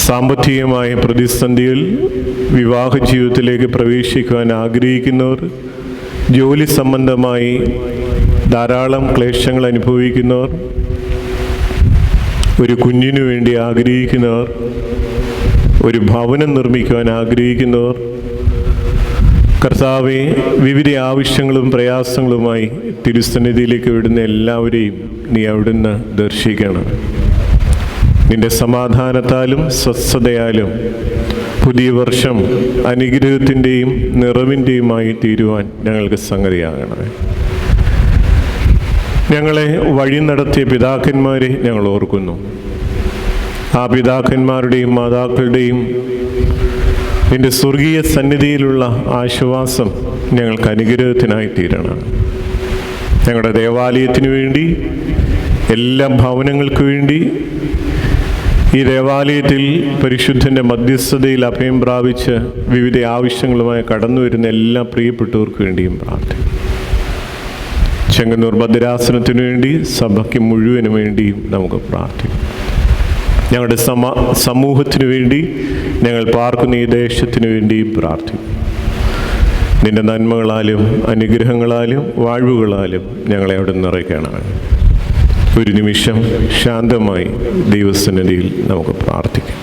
സാമ്പത്തികമായ പ്രതിസന്ധികൾ, വിവാഹ ജീവിതത്തിലേക്ക് പ്രവേശിക്കുവാൻ ആഗ്രഹിക്കുന്നവർ, ജോലി സംബന്ധമായി ധാരാളം ക്ലേശങ്ങൾ അനുഭവിക്കുന്നവർ, ഒരു കുഞ്ഞിനു വേണ്ടി ആഗ്രഹിക്കുന്നവർ, ഒരു ഭവനം നിർമ്മിക്കുവാൻ ആഗ്രഹിക്കുന്നവർ, കർത്താവെ, വിവിധ ആവശ്യങ്ങളും പ്രയാസങ്ങളുമായി തിരുസന്നിധിയിലേക്ക് വിടുന്ന എല്ലാവരെയും നീ അവിടുന്ന് ദർശിക്കണം. നിന്റെ സമാധാനത്താലും സ്വസ്ഥതയാലും പുതിയ വർഷം അനുഗ്രഹത്തിൻ്റെയും നിറവിൻ്റെയുമായി തീരുവാൻ ഞങ്ങൾക്ക് സംഗതിയാകണമേ. ഞങ്ങളെ വഴി നടത്തിയ പിതാക്കന്മാരെ ഞങ്ങൾ ഓർക്കുന്നു. ആ പിതാക്കന്മാരുടെയും മാതാക്കളുടെയും നിന്റെ സ്വർഗീയ സന്നിധിയിലുള്ള ആശ്വാസം ഞങ്ങൾക്ക് അനുഗ്രഹത്തിനായി തീരണം. ഞങ്ങളുടെ ദേവാലയത്തിനു വേണ്ടി, എല്ലാ ഭവനങ്ങൾക്ക് വേണ്ടി, ഈ ദേവാലയത്തിൽ പരിശുദ്ധൻ്റെ മധ്യസ്ഥതയിൽ അഭയം പ്രാപിച്ച് വിവിധ ആവശ്യങ്ങളുമായി കടന്നു വരുന്ന എല്ലാ പ്രിയപ്പെട്ടവർക്ക് വേണ്ടിയും പ്രാർത്ഥിക്കും. ചെങ്ങന്നൂർ ഭദ്രാസനത്തിനു വേണ്ടി, സഭയ്ക്ക് മുഴുവന് വേണ്ടിയും നമുക്ക് പ്രാർത്ഥിക്കും. ഞങ്ങളുടെ സമൂഹത്തിനു വേണ്ടി, ഞങ്ങൾ പാർക്കുന്ന ഈ ദേശത്തിനു വേണ്ടിയും പ്രാർത്ഥിക്കും. നിന്റെ നന്മകളാലും അനുഗ്രഹങ്ങളാലും വാഴ്വുകളാലും ഞങ്ങളെ അവിടെ നിറയ്ക്കണമേ. ഒരു നിമിഷം ശാന്തമായി ദൈവസന്നിധിയിൽ നമുക്ക് പ്രാർത്ഥിക്കാം.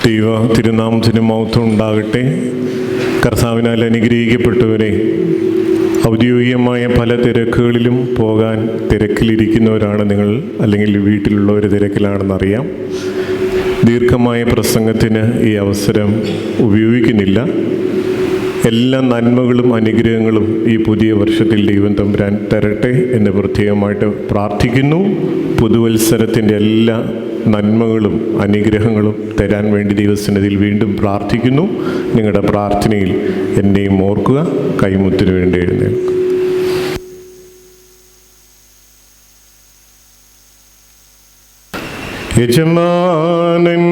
ദൈവ തിരുനാമത്തിന് മഹത്വം ഉണ്ടാകട്ടെ. കർത്താവിനാൽ അനുഗ്രഹിക്കപ്പെട്ടവരെ, ഔദ്യോഗികമായ പല തിരക്കുകളിലും പോകാൻ തിരക്കിലിരിക്കുന്നവരാണ് നിങ്ങൾ, അല്ലെങ്കിൽ വീട്ടിലുള്ളവർ തിരക്കിലാണെന്നറിയാം. ദീർഘമായ പ്രസംഗത്തിന് ഈ അവസരം ഉപയോഗിക്കുന്നില്ല. എല്ലാ നന്മകളും അനുഗ്രഹങ്ങളും ഈ പുതിയ വർഷത്തിൽ ദൈവം തമ്പുരാൻ തരട്ടെ എന്ന് പ്രത്യേകമായിട്ട് പ്രാർത്ഥിക്കുന്നു. പുതുവത്സരത്തിൻ്റെ എല്ലാ നന്മകളും അനുഗ്രഹങ്ങളും തരാൻ വേണ്ടി ദൈവസന്നിധിയിൽ വീണ്ടും പ്രാർത്ഥിക്കുന്നു. നിങ്ങളുടെ പ്രാർത്ഥനയിൽ എന്നെയും ഓർക്കുക. കൈമുത്തിന് വേണ്ടി എഴുന്നേൽക്കുക. യജമാനൻ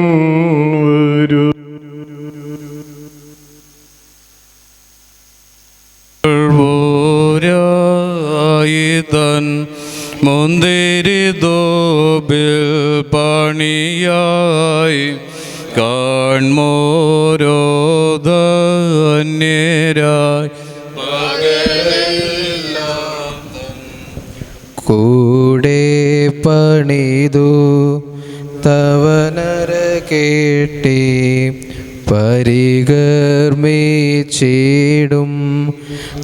ഒരു തൻ മുന്തിരി തോപ്പിൽ പണിയായി കാൺമോരോധന്യരായി കൂടെ പണിതു തവനര കേട്ടി പരികർമ്മിച്ചിടും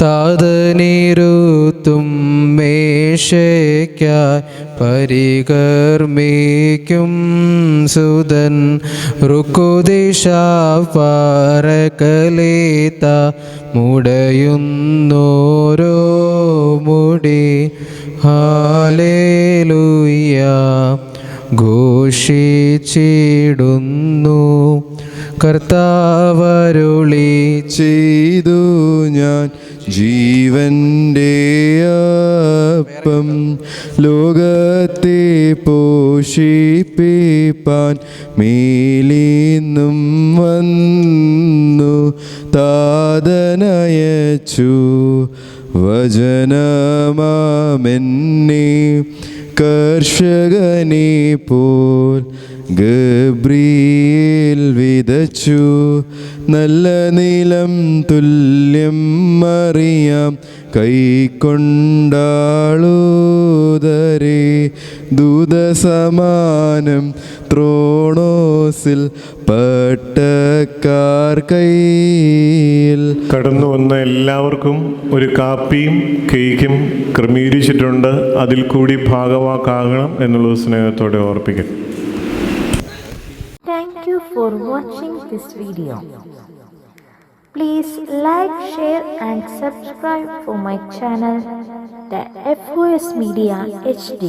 താതനിരുത്തും മേശയ്ക്കായി പരികർമ്മിക്കും സുതൻ റുക്കുദിശ പാറകലേത്ത മുടയുന്നോരോ മുടി ഹാലേലൂയ ഘോഷിച്ചിടുന്നു. കർത്താവരുളി ചെയ്തു ഞാൻ ജീവന്റെ അപ്പം ലോകത്തെ പോഷിപ്പിപ്പാൻ മേലിന്നും വന്നു താതനയച്ചു വചനമാമെന്നെ കർഷകനെ പോൽ ഗബ്രിയേൽ വിതച്ചു. നല്ല നിലം തുല്യം അറിയാം കൈക്കൊണ്ടാളുദരേ ദൂതസമാനം ത്രോണോസിൽ പട്ടക്കാർ കയ്യിൽ. കടന്നു വന്ന എല്ലാവർക്കും ഒരു കാപ്പിയും കേക്കും ക്രമീകരിച്ചിട്ടുണ്ട്. അതിൽ കൂടി ഭാഗവാക്കാകണം എന്നുള്ള സ്നേഹത്തോടെ ഓർപ്പിക്കും. Thank you for watching this video. Please like, share and subscribe for my channel, the FOS Media HD.